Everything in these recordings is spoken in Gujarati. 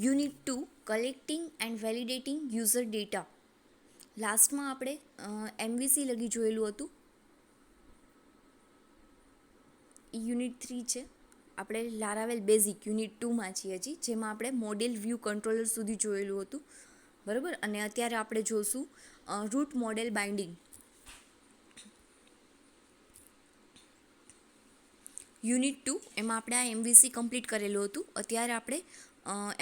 Unit 2 collecting and validating user data. લાસ્ટમાં આપણે એમવીસી લગી જોયેલું હતું. એ યુનિટ 3 છે. આપણે લારાવેલ બેઝિક યુનિટ 2માં છીએ હજી, જેમાં આપણે મોડેલ વ્યૂ કંટ્રોલર સુધી જોયેલું હતું, બરાબર. અને અત્યારે આપણે જોશું રૂટ મોડેલ બાઇન્ડિંગ. યુનિટ 2 એમાં આપણે આ એમવીસી કમ્પ્લીટ કરેલું હતું. અત્યારે આપણે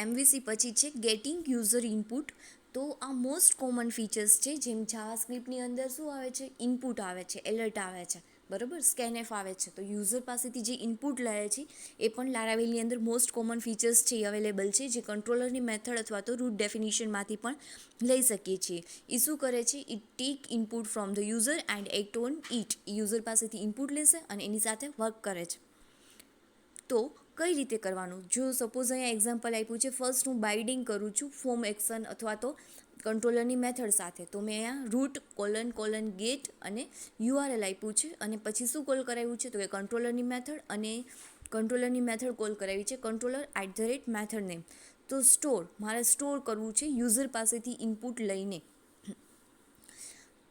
એમવીસી પછી છે ગેટિંગ યુઝર ઇનપુટ. તો આ મોસ્ટ કોમન ફીચર્સ છે. જેમ જાવાસ્ક્રિપ્ટની અંદર શું આવે છે, ઇનપુટ આવે છે, એલર્ટ આવે છે, બરાબર, સ્કેનએફ આવે છે. તો યુઝર પાસેથી જે ઇનપુટ લે છે એ પણ લારાવેલની અંદર મોસ્ટ કોમન ફીચર્સ છે એ અવેલેબલ છે, જે કંટ્રોલરની મેથડ અથવા તો રૂટ ડેફિનેશનમાંથી પણ લઈ શકીએ છીએ. એ શું કરે છે, it take input from the user and act on it. User પાસેથી ઇનપુટ લેશે અને એની સાથે વર્ક કરે છે. તો કઈ રીતે કરવાનું? જો સપોઝ અહીંયા એક્ઝામ્પલ આપ્યું છે, ફર્સ્ટ હું બાઇન્ડિંગ કરું છું ફોર્મ એક્શન અથવા તો કંટ્રોલરની મેથડ સાથે. તો મેં અહીંયા રૂટ : ગેટ અને યુઆરએલ આપ્યું છે, અને પછી શું કોલ કરાવ્યું છે, તો કે કંટ્રોલરની મેથડ, અને કંટ્રોલરની મેથડ કોલ કરાવી છે કંટ્રોલર @મેથડ નેમ. તો મારે સ્ટોર કરવું છે યુઝર પાસેથી ઇનપુટ લઈને.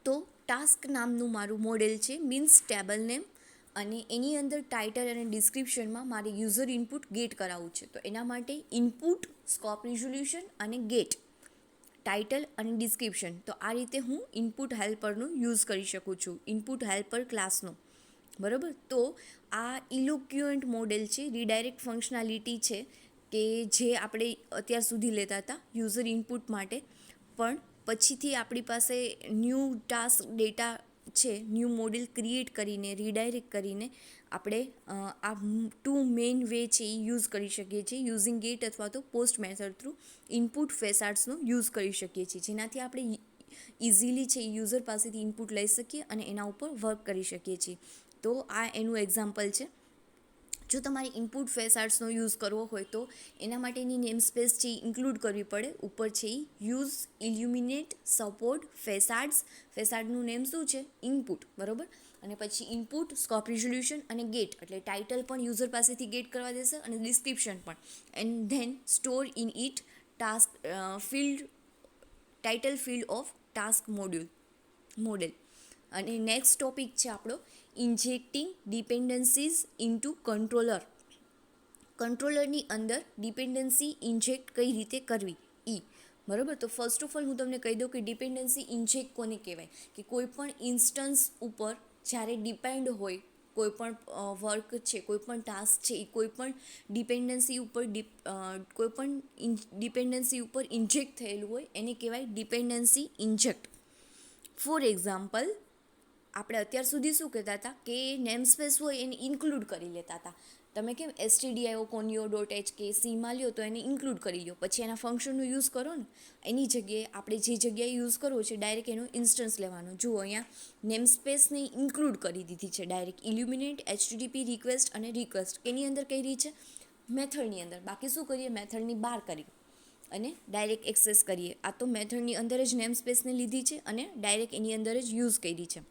તો ટાસ્ક નામનું મારું મોડેલ છે, મીન્સ ટેબલ નેમ, અને એની અંદર ટાઇટલ અને ડિસ્ક્રિપ્શનમાં મારે યુઝર ઇનપુટ ગેટ કરાવવું છે. તો એના માટે ઇનપુટ, સ્કોપ રિઝોલ્યુશન અને ગેટ, ટાઇટલ અને ડિસ્ક્રિપ્શન. તો આ રીતે હું ઇનપુટ હેલ્પરનો યુઝ કરી શકું છું, ઇનપુટ હેલ્પર ક્લાસનો, બરાબર. તો આ ઇલોક્યુએન્ટ મોડેલ છે, રીડાયરેક્ટ ફંક્શનાલિટી છે, કે જે આપણે અત્યાર સુધી લેતા હતા યુઝર ઇનપુટ માટે. પણ પછીથી આપણી પાસે ન્યૂ ટાસ્ક ડેટા છે, ન્યૂ મોડેલ ક્રિએટ કરીને રીડાયરેક્ટ કરીને આપણે આ 2 મેઇન વે છે એ યુઝ કરી શકીએ છીએ. યુઝિંગ ગેટ અથવા તો પોસ્ટ મેથડ થ્રુ ઇનપુટ ફેસાર્ડ્સનો યુઝ કરી શકીએ છીએ, જેનાથી આપણે ઇઝીલી છે યુઝર પાસેથી ઇનપુટ લઈ શકીએ અને એના ઉપર વર્ક કરી શકીએ છીએ. તો આ એનું એક્ઝામ્પલ છે. જો તમારે ઇનપુટ ફેસાર્ડ્સનો યુઝ કરવો હોય તો એના માટેની નેમ સ્પેસ છે એ ઇન્ક્લુડ કરવી પડે. ઉપર છે એ યુઝ ઇલ્યુમિનેટ સપોર્ટ ફેસાર્ડ્સ. ફેસાર્ડનું નેમ શું છે, ઇનપુટ, બરાબર. અને પછી ઇનપુટ, સ્કોપ રિઝોલ્યુશન અને ગેટ, એટલે ટાઇટલ પણ યુઝર પાસેથી ગેટ કરવા દેશે અને ડિસ્ક્રિપ્શન પણ. And then store in it task field, title field of task model. અને નેક્સ્ટ ટોપિક છે આપણો ઇન્જેક્ટિંગ ડિપેન્ડન્સીઝ ઇન્ટુ કંટ્રોલર. કંટ્રોલરની અંદર ડિપેન્ડન્સી ઇન્જેક્ટ કઈ રીતે કરવી બરાબર. તો ફર્સ્ટ ઓફ ઓલ હું તમને કહી દઉં કે ડિપેન્ડન્સી ઇન્જેક્ટ કોને કહેવાય, કે કોઈ પણ ઇન્સ્ટન્સ ઉપર જ્યારે ડિપેન્ડ હોય કોઈ પણ વર્ક છે, કોઈ પણ ટાસ્ક છે, એ કોઈ પણ ડિપેન્ડન્સી ઉપર ઇન્જેક્ટ થયેલું હોય એને કહેવાય ડિપેન્ડન્સી ઇન્જેક્ટ. ફોર એક્ઝામ્પલ, આપણે અત્યાર સુધી શું કહેતા હતા કે નેમ સ્પેસ હોય એને ઇન્ક્લુડ કરી લેતા હતા. તમે કેમ stdio conio.hk સીમાં લ્યો તો એને ઇન્ક્લુડ કરી લો, પછી એના ફંક્શનનો યુઝ કરો ને. એની જગ્યાએ આપણે જે જગ્યાએ યુઝ કરવો છે ડાયરેક્ટ એનો ઇન્સ્ટન્સ લેવાનો. જુઓ અહીંયા નેમ સ્પેસને ઇન્ક્લુડ કરી દીધી છે ડાયરેક્ટ. ઇલ્યુમિનેટ http રિક્વેસ્ટ અને રિક્વેસ્ટ કેની અંદર કરી રહી છે, મેથડની અંદર. બાકી શું કરીએ, મેથડની બહાર કરી અને ડાયરેક્ટ એક્સેસ કરીએ. આ તો મેથડની અંદર જ નેમ સ્પેસને લીધી છે અને ડાયરેક્ટ એની અંદર જ યુઝ કરી છે.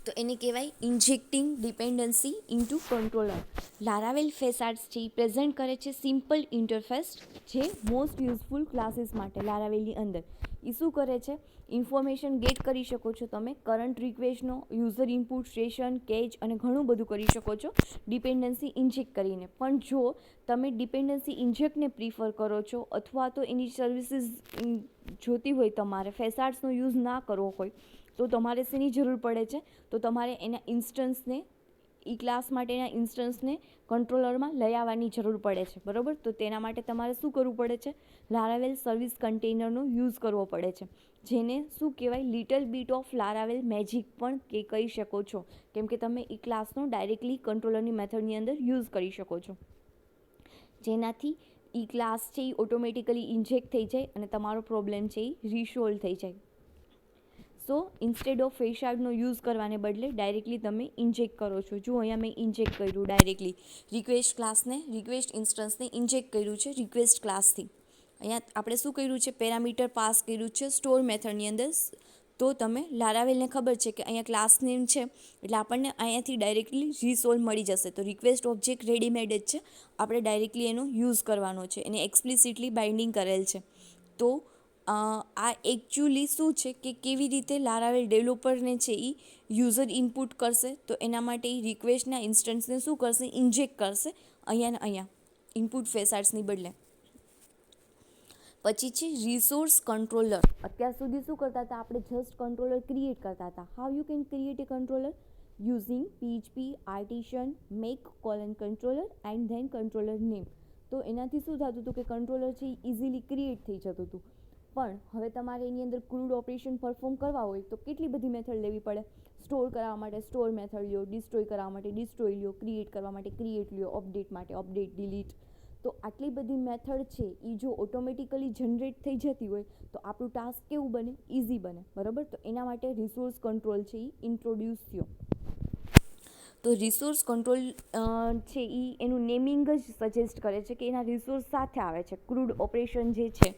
તો એને કહેવાય ઇન્જેક્ટિંગ ડિપેન્ડન્સી ઇન્ટુ કંટ્રોલર. લારાવેલ ફેસાર્ડ્સ છે એ પ્રેઝન્ટ કરે છે સિમ્પલ ઇન્ટરફેસ, જે મોસ્ટ યુઝફુલ ક્લાસીસ માટે લારાવેલની અંદર. એ શું કરે છે, ઇન્ફોર્મેશન ગેટ કરી શકો છો તમે, કરંટ રિક્વેસ્ટનો, યુઝર ઇનપુટ, સેશન, કેચ અને ઘણું બધું કરી શકો છો ડિપેન્ડન્સી ઇન્જેક્ટ કરીને. પણ જો તમે ડિપેન્ડન્સી ઇન્જેક્ટને પ્રિફર કરો છો અથવા તો એની સર્વિસીસ જોતી હોય, તમારે ફેસાર્ડ્સનો યુઝ ના કરવો હોય, તો તમારે શેની જરૂર પડે છે, તો તમારે એના ઇન્સ્ટન્સને, ઈ ક્લાસ માટેના ઇન્સ્ટન્સને કંટ્રોલરમાં લઈ આવવાની જરૂર પડે છે, બરાબર. તો તેના માટે તમારે શું કરવું પડે છે, લારાવેલ સર્વિસ કન્ટેનરનો યુઝ કરવો પડે છે, જેને શું કહેવાય, લિટલ બીટ ઓફ લારાવેલ મેજિક પણ કહી શકો છો, કેમ કે તમે ઈ ક્લાસનો ડાયરેક્ટલી કંટ્રોલરની મેથડની અંદર યુઝ કરી શકો છો, જેનાથી ઈ ક્લાસ છે એ ઓટોમેટિકલી ઇન્જેક્ટ થઈ જાય અને તમારો પ્રોબ્લેમ છે એ રિસોલ્વ થઈ જાય. સો ઇન્સ્ટેડ ઓફ ફેસાર્ડનો યુઝ કરવાને બદલે ડાયરેક્ટલી તમે ઇન્જેક્ટ કરો છો. જો અહીંયા મેં ઇન્જેક્ટ કર્યું ડાયરેક્ટલી રિક્વેસ્ટ ઇન્સ્ટન્સને ઇન્જેક્ટ કર્યું છે રિક્વેસ્ટ ક્લાસથી. અહીંયા આપણે શું કર્યું છે, પેરામીટર પાસ કર્યું છે સ્ટોર મેથડની અંદર. તો તમે લારાવેલને ખબર છે કે અહીંયા ક્લાસ નેમ છે એટલે આપણને અહીંયાથી ડાયરેક્ટલી રીસોલ્વ મળી જશે. તો રિક્વેસ્ટ ઓબ્જેક્ટ રેડીમેડ જ છે, આપણે ડાયરેક્ટલી એનો યુઝ કરવાનો છે, એને એક્સપ્લિસિટલી બાઇન્ડિંગ કરેલ છે. તો આ એકચ્યુઅલી શું છે કે કેવી રીતે લારાવેલ ડેવલપરને છે એ યુઝર ઇનપુટ કરશે. તો એના માટે એ રિક્વેસ્ટના ઇન્સ્ટન્સને શું કરશે, ઇન્જેક્ટ કરશે અહીંયા ને અહીંયા ઇનપુટ ફેસાર્સની બદલે. પછી છે રિસોર્સ કંટ્રોલર. અત્યાર સુધી શું કરતા હતા આપણે, જસ્ટ કંટ્રોલર ક્રિએટ કરતા હતા. How you can create a controller using PHP artisan make colon controller and then controller name. તો એનાથી શું થતું હતું કે કંટ્રોલર છે એ ઇઝીલી ક્રિએટ થઈ જતું હતું. પણ હવે તમારે એની અંદર ક્રૂડ ઓપરેશન પરફોર્મ કરવા હોય તો કેટલી બધી મેથડ લેવી પડે. સ્ટોર કરવા માટે સ્ટોર મેથડ લ્યો, ડિસ્ટ્રોય કરવા માટે ડિસ્ટ્રોય લ્યો, ક્રિએટ કરવા માટે ક્રિએટ લ્યો, અપડેટ માટે અપડેટ ડિલીટ. તો આટલી બધી મેથડ છે એ જો ઓટોમેટિકલી જનરેટ થઈ જતી હોય તો આપણું ટાસ્ક કેવું બને, ઇઝી બને. બરાબર, તો એના માટે રિસોર્સ કંટ્રોલ છે એ ઇન્ટ્રોડ્યુસ થયો. તો રિસોર્સ કંટ્રોલ છે એ એનું નેમિંગ જ સજેસ્ટ કરે છે કે એના રિસોર્સ સાથે આવે છે. ક્રૂડ ઓપરેશન જે છે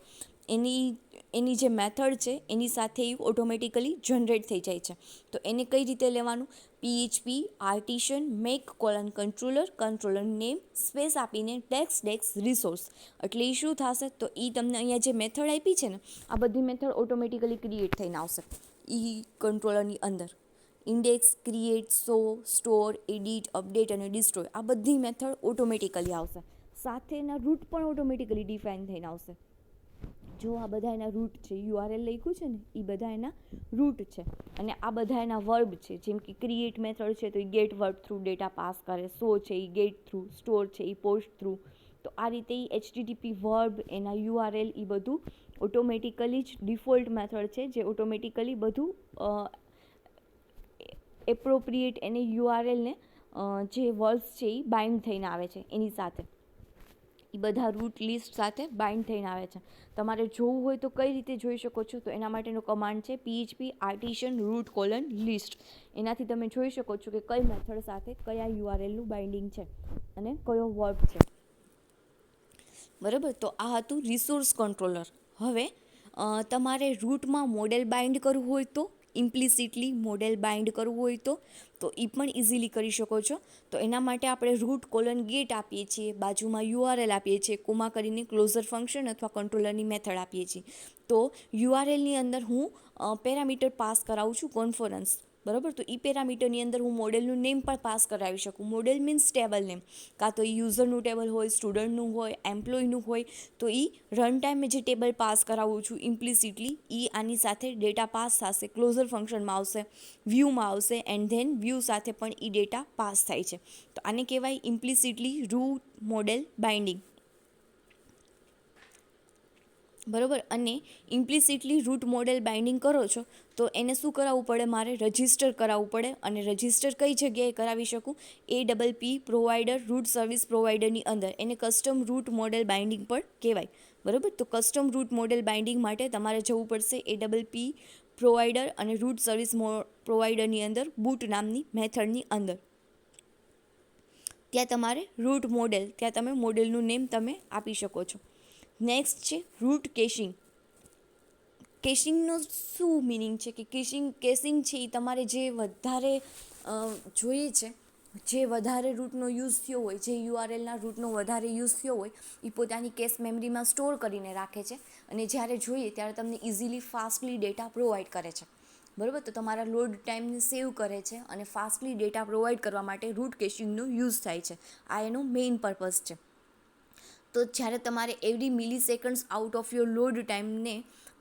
એની જે મેથડ છે એની સાથે એ ઓટોમેટિકલી જનરેટ થઈ જાય છે. તો એને કઈ રીતે લેવાનું, PHP artisan make colon controller controller name space આપીને ડેક્સ રિસોર્સ. એટલે એ શું થશે, તો એ તમને અહીંયા જે મેથડ આપી છે ને આ બધી મેથડ ઓટોમેટિકલી ક્રિએટ થઈને આવશે એ કંટ્રોલરની અંદર. ઇન્ડેક્સ, ક્રિએટ, સો, સ્ટોર, એડિટ, અપડેટ અને ડિસ્ટ્રોય આ બધી મેથડ ઓટોમેટિકલી આવશે. સાથે એના રૂટ પણ ઓટોમેટિકલી ડિફાઇન થઈને આવશે. જો આ બધા એના રૂટ છે, URL લખ્યું છે ને એ બધા એના રૂટ છે. અને આ બધા એના વર્બ છે, જેમ કે ક્રિએટ મેથડ છે તો એ get verb through data pass કરે, સો છે એ ગેટ થ્રુ, સ્ટોર છે એ પોસ્ટ થ્રુ. તો આ રીતે એ HTTP વર્બ, એના URL એ બધું ઓટોમેટિકલી જ ડિફોલ્ટ મેથડ છે જે ઓટોમેટિકલી બધું એપ્રોપ્રિએટ એને URLને જે વર્ડ્સ છે એ બાઇન્ડ થઈને આવે છે એની સાથે. એ બધા રૂટ લિસ્ટ સાથે બાઇન્ડ થઈને આવે છે. તમારે જોવું હોય તો કઈ રીતે જોઈ શકો છો, તો એના માટેનો કમાન્ડ છે PHP artisan route colon list. એનાથી તમે જોઈ શકો છો કે કઈ મેથડ સાથે કયા URLનું બાઇન્ડિંગ છે અને કયો વર્બ છે. બરાબર, તો આ હતું રિસોર્સ કંટ્રોલર. હવે તમારે રૂટમાં મોડેલ બાઇન્ડ કરવું હોય તો, ઇમ્પ્લિસિટલી મોડેલ બાઇન્ડ કરવું હોય તો એ પણ ઇઝીલી કરી શકો છો. તો એના માટે આપણે રૂટ કોલન ગેટ આપીએ છીએ, બાજુમાં URL આપીએ છીએ, કોમા કરીને ક્લોઝર ફંક્શન અથવા કંટ્રોલરની મેથડ આપીએ છીએ. તો URLની અંદર હું પેરામીટર પાસ કરાવું છું કોન્ફરન્સ. બરાબર, તો એ પેરામીટરની અંદર હું મોડેલનું નેમ પણ પાસ કરાવી શકું. મોડેલ મીન્સ ટેબલ નેમ, કાં તો એ યુઝરનું ટેબલ હોય, સ્ટુડન્ટનું હોય, એમ્પ્લોયનું હોય. તો એ રન ટાઈમે જે ટેબલ પાસ કરાવું છું ઇમ્પ્લિસિટલી એ આની સાથે ડેટા પાસ થશે, ક્લોઝર ફંક્શનમાં આવશે, વ્યૂમાં આવશે એન્ડ ધેન વ્યૂ સાથે પણ એ ડેટા પાસ થાય છે. તો આને કહેવાય ઇમ્પ્લિસિટલી રૂટ મોડેલ બાઇન્ડિંગ. બરાબર, અને ઇમ્પ્લિસિટલી રૂટ મોડેલ બાઇન્ડિંગ કરો છો તો એને શું કરાવવું પડે, મારે રજિસ્ટર કરાવવું પડે. અને રજિસ્ટર કઈ જગ્યાએ કરાવી શકું, APP પ્રોવાઈડર રૂટ સર્વિસ પ્રોવાઈડરની અંદર. એને કસ્ટમ રૂટ મોડેલ બાઇન્ડિંગ પણ કહેવાય. બરાબર, તો કસ્ટમ રૂટ મોડેલ બાઇન્ડિંગ માટે તમારે જવું પડશે APP પ્રોવાઈડર અને રૂટ સર્વિસ પ્રોવાઈડરની અંદર બૂટ નામની મેથડની અંદર. ત્યાં તમારે રૂટ મોડેલ, ત્યાં તમે મોડેલનું નેમ તમે આપી શકો છો. નેક્સ્ટ છે રૂટ કેશિંગ. કેશિંગનો શું મિનિંગ છે કે કેશિંગ છે એ તમારે જે વધારે જોઈએ છે, જે વધારે રૂટનો યુઝ થયો હોય, જે URLના રૂટનો વધારે યુઝ થયો હોય એ પોતાની કેશ મેમરીમાં સ્ટોર કરીને રાખે છે અને જ્યારે જોઈએ ત્યારે તમને ઇઝીલી ફાસ્ટલી ડેટા પ્રોવાઈડ કરે છે. બરાબર, તો તમારા લોડ ટાઈમને સેવ કરે છે અને ફાસ્ટલી ડેટા પ્રોવાઈડ કરવા માટે રૂટ કેશિંગનો યુઝ થાય છે. આ એનો મેઇન પર્પઝ છે. તો જ્યારે તમારે every milliseconds out of your load ટાઈમને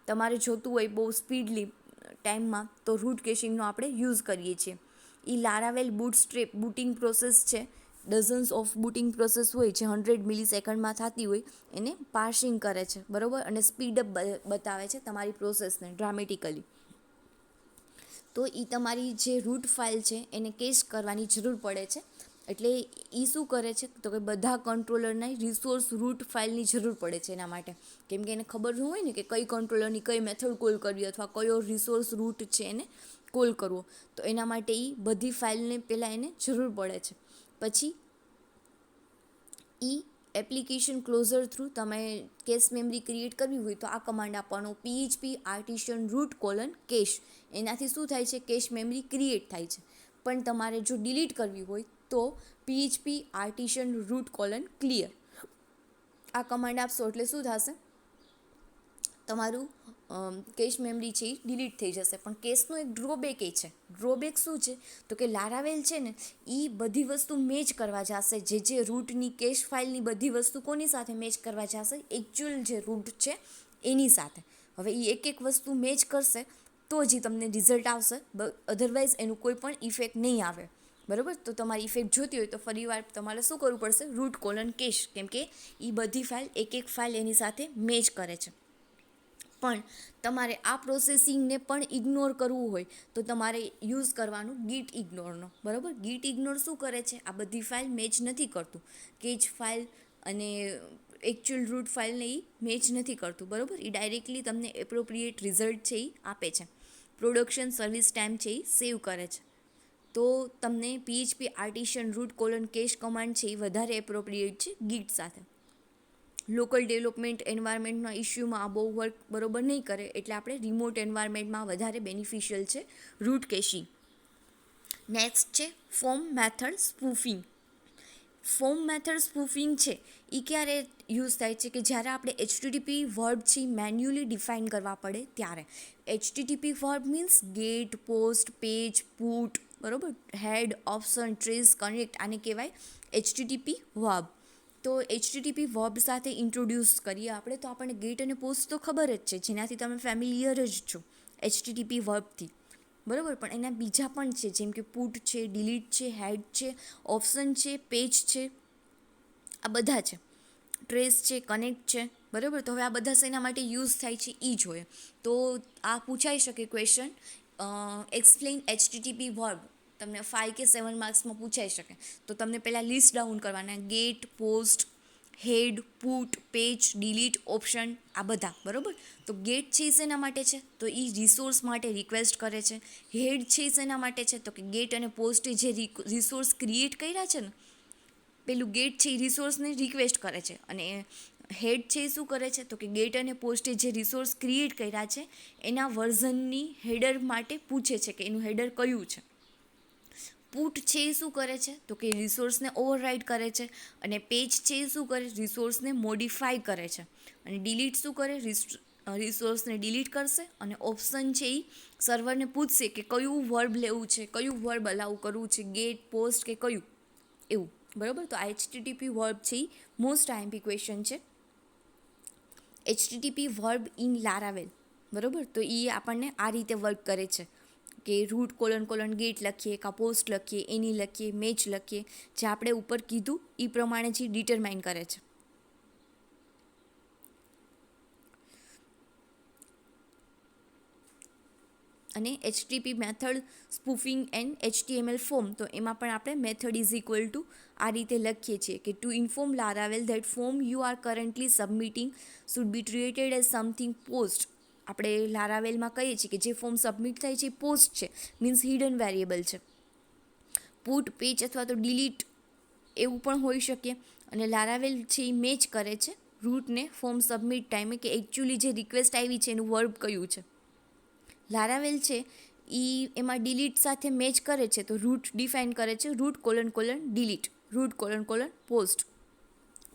તમારે જોતું હોય બહુ સ્પીડલી ટાઈમમાં, તો રૂટ કેશિંગનો આપણે યુઝ કરીએ છીએ. એ લારાવેલ બૂટિંગ પ્રોસેસ છે. ડઝન્સ ઓફ બૂટિંગ પ્રોસેસ હોય જે 100 મિલી સેકન્ડમાં થતી હોય એને પાર્સિંગ કરે છે. બરાબર, અને સ્પીડઅપ બતાવે છે તમારી પ્રોસેસને ડ્રામેટિકલી. તો એ તમારી જે રૂટ ફાઇલ છે એને કેશ કરવાની જરૂર પડે છે. એટલે એ શું કરે છે તો કે બધા કંટ્રોલરને રિસોર્સ રૂટ ફાઇલની જરૂર પડે છે એના માટે. કેમ કે એને ખબર હોય ને કે કઈ કંટ્રોલરની કઈ મેથડ કોલ કરવી અથવા કયો રિસોર્સ રૂટ છે એને કોલ કરવો. તો એના માટે એ બધી ફાઇલને પહેલાં એને જરૂર પડે છે. પછી એ એપ્લિકેશન ક્લોઝર થ્રુ તમે કેશ મેમરી ક્રિએટ કરવી હોય તો આ કમાન્ડ આપવાનો PHP artisan route colon cache. એનાથી શું થાય છે, કેશ મેમરી ક્રિએટ થાય છે. પણ તમારે જો ડિલીટ કરવી હોય તો PHP artisan route colon clear. આ કમાન્ડ આપશો એટલે શું થશે, તમારું કેશ મેમરી છે એ ડિલીટ થઈ જશે. પણ કેશનો એક ડ્રોબેક એ છે. ડ્રોબેક શું છે તો કે લારાવેલ છે ને એ બધી વસ્તુ મેચ કરવા જશે, જે રૂટની કેશ ફાઇલની બધી વસ્તુ કોની સાથે મેચ કરવા જશે, એકચ્યુઅલ જે રૂટ છે એની સાથે. હવે એ એક એક વસ્તુ મેચ કરશે તો જ તમને રિઝલ્ટ આવશે, અધરવાઇઝ એનું કોઈ પણ ઇફેક્ટ નહીં આવે. બરાબર, તો તમારી ઇફેક્ટ જોતી હોય તો ફરીવાર તમારે શું કરવું પડશે, રૂટ કોલન કેશ, કેમ કે એ બધી ફાઇલ એક ફાઇલ એની સાથે મેચ કરે છે. પણ તમારે આ પ્રોસેસિંગને પણ ઇગ્નોર કરવું હોય તો તમારે યુઝ કરવાનું ગીટ ઇગ્નોરનો. બરાબર, ગીટ ઇગ્નોર શું કરે છે, આ બધી ફાઇલ મેચ નથી કરતું, કેચ ફાઇલ અને એકચ્યુઅલ રૂટ ફાઇલને એ મેચ નથી કરતું. બરાબર, એ ડાયરેક્ટલી તમને એપ્રોપ્રિએટ રિઝલ્ટ છે એ આપે છે. પ્રોડક્શન સર્વિસ ટાઈમ છે એ સેવ કરે છે. તો તમને PHP artisan route colon cache command છે એ વધારે એપ્રોપ્રિએટ છે ગીટ સાથે. લોકલ ડેવલપમેન્ટ એન્વાયરમેન્ટના ઇસ્યુમાં આ બહુ વર્ક બરોબર નહીં કરે, એટલે આપણે રિમોટ એન્વાયરમેન્ટમાં વધારે બેનિફિશિયલ છે રૂટ કેશિંગ. નેક્સ્ટ છે ફોર્મ મેથડ સ્પૂફિંગ. ફોર્મ મેથડ સ્પૂફિંગ છે એ ક્યારે યુઝ થાય છે કે જ્યારે આપણે HTTP વર્બ છે મેન્યુઅલી ડિફાઇન કરવા પડે ત્યારે. HTTP verb means get, post, page, put, બરાબર, હેડ, ઓપ્શન, ટ્રેસ, કનેક્ટ, આને કહેવાય HTTP વર્બ. તો HTTP વર્બ સાથે ઇન્ટ્રોડ્યુસ કરીએ આપણે તો આપણને ગેટ અને પોસ્ટ તો ખબર જ છે, જેનાથી તમે ફેમિલિયર જ છો HTTP વર્બથી. બરાબર, પણ એના બીજા પણ છે, જેમ કે પુટ છે, ડિલીટ છે, હેડ છે, ઓપ્શન છે, પેજ છે, આ બધા છે, ટ્રેસ છે, કનેક્ટ છે. બરાબર, તો હવે આ બધા શેના માટે યુઝ થાય છે એ જોઈએ. તો આ પૂછાઈ શકે ક્વેશ્ચન, એક્સપ્લેન HTTP વર્બ, તમને 5 કે 7 માર્ક્સમાં પૂછાઈ શકે. તો તમને પહેલાં લિસ્ટ ડાઉન કરવાના, ગેટ, પોસ્ટ, હેડ, પુટ, પેજ, ડિલીટ, ઓપ્શન, આ બધા. બરાબર, તો ગેટ છે એ શેના માટે છે તો એ રિસોર્સ માટે રિક્વેસ્ટ કરે છે. હેડ છે એ શેના માટે છે તો કે ગેટ અને પોસ્ટે જે રિસોર્સ ક્રિએટ કર્યા છે ને, પેલું ગેટ છે એ રિસોર્સને રિક્વેસ્ટ કરે છે. અને હેડ છે એ શું કરે છે તો કે ગેટ અને પોસ્ટે જે રિસોર્સ ક્રિએટ કર્યા છે એના વર્ઝનની હેડર માટે પૂછે છે કે એનું હેડર કયું છે. પુટ છે એ શું કરે છે તો કે રિસોર્સને ઓવરરાઇડ કરે છે. અને પેજ છે એ શું કરે, રિસોર્સને મોડિફાઈ કરે છે. અને ડિલીટ શું કરે, રિસોર્સને ડિલીટ કરશે. અને ઓપ્શન છે એ સર્વરને પૂછશે કે કયું વર્બ લેવું છે, કયું વર્બ અલાઉ કરવું છે, ગેટ, પોસ્ટ કે કયું, એવું. બરાબર, તો આ HTTP વર્બ છે એ મોસ્ટ IMP ક્વેશ્ચન છે. HTTP verb in Laravel. બરાબર, તો એ આપણને આ રીતે વર્ક કરે છે કે રૂટ કોલન કોલન ગેટ લખીએ, કાં પોસ્ટ લખીએ, એની લખીએ, મેચ લખીએ, જે આપણે ઉપર કીધું એ પ્રમાણે જે ડિટરમાઇન કરે છે. અને HTTP method spoofing and HTML form, તો એમાં પણ આપણે મેથડ ઇઝ ઇક્વલ ટુ આ રીતે લખીએ છીએ કે to inform Laravel that form you are currently submitting should be treated as something post. આપણે લારાવેલમાં કહીએ છીએ કે જે ફોર્મ સબમિટ થાય છે એ પોસ્ટ છે, મીન્સ હિડન વેરિયેબલ છે. પુટ, પેજ અથવા તો ડિલીટ એવું પણ હોઈ શકે. અને લારાવેલ છે એ મેચ કરે છે રૂટને ફોર્મ સબમિટ ટાઈમે કે એકચ્યુઅલી જે રિક્વેસ્ટ આવી છે એનું વર્બ કયું છે. લારાવેલ છે એ એમાં ડિલીટ સાથે મેચ કરે છે તો રૂટ ડિફાઇન કરે છે route colon colon delete, route colon colon post.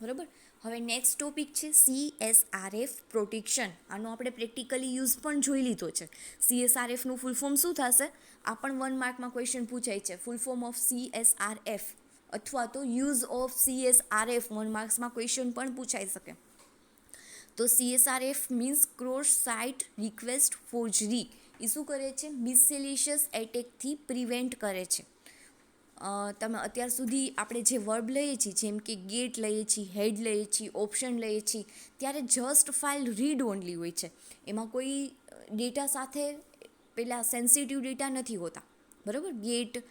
બરાબર, હવે નેક્સ્ટ ટોપિક છે CSRF પ્રોટેક્શન. આનો આપણે પ્રેક્ટિકલી યુઝ પણ જોઈ લીધો છે. CSRFનું ફૂલ ફોર્મ શું થશે, આ પણ 1 માર્કમાં ક્વેશ્ચન પૂછાય છે. ફૂલ ફોર્મ ઓફ CSRF અથવા તો યુઝ ઓફ CSRF 1 માર્ક્સમાં ક્વેશ્ચન પણ પૂછાઈ શકે. તો CSRF means cross site request forgery. એ શું કરે છે, મિસેલિશિયસ એટેકથી પ્રિવેન્ટ કરે છે. તમે અત્યાર સુધી આપણે જે વર્બ લઈએ છીએ, જેમ કે ગેટ લઈએ છીએ, હેડ લઈએ છીએ, ઓપ્શન લઈએ છીએ, ત્યારે જસ્ટ ફાઇલ રીડ ઓનલી હોય છે. એમાં કોઈ ડેટા સાથે પેલા સેન્સિટિવ ડેટા નથી હોતા. બરાબર, ગેટ,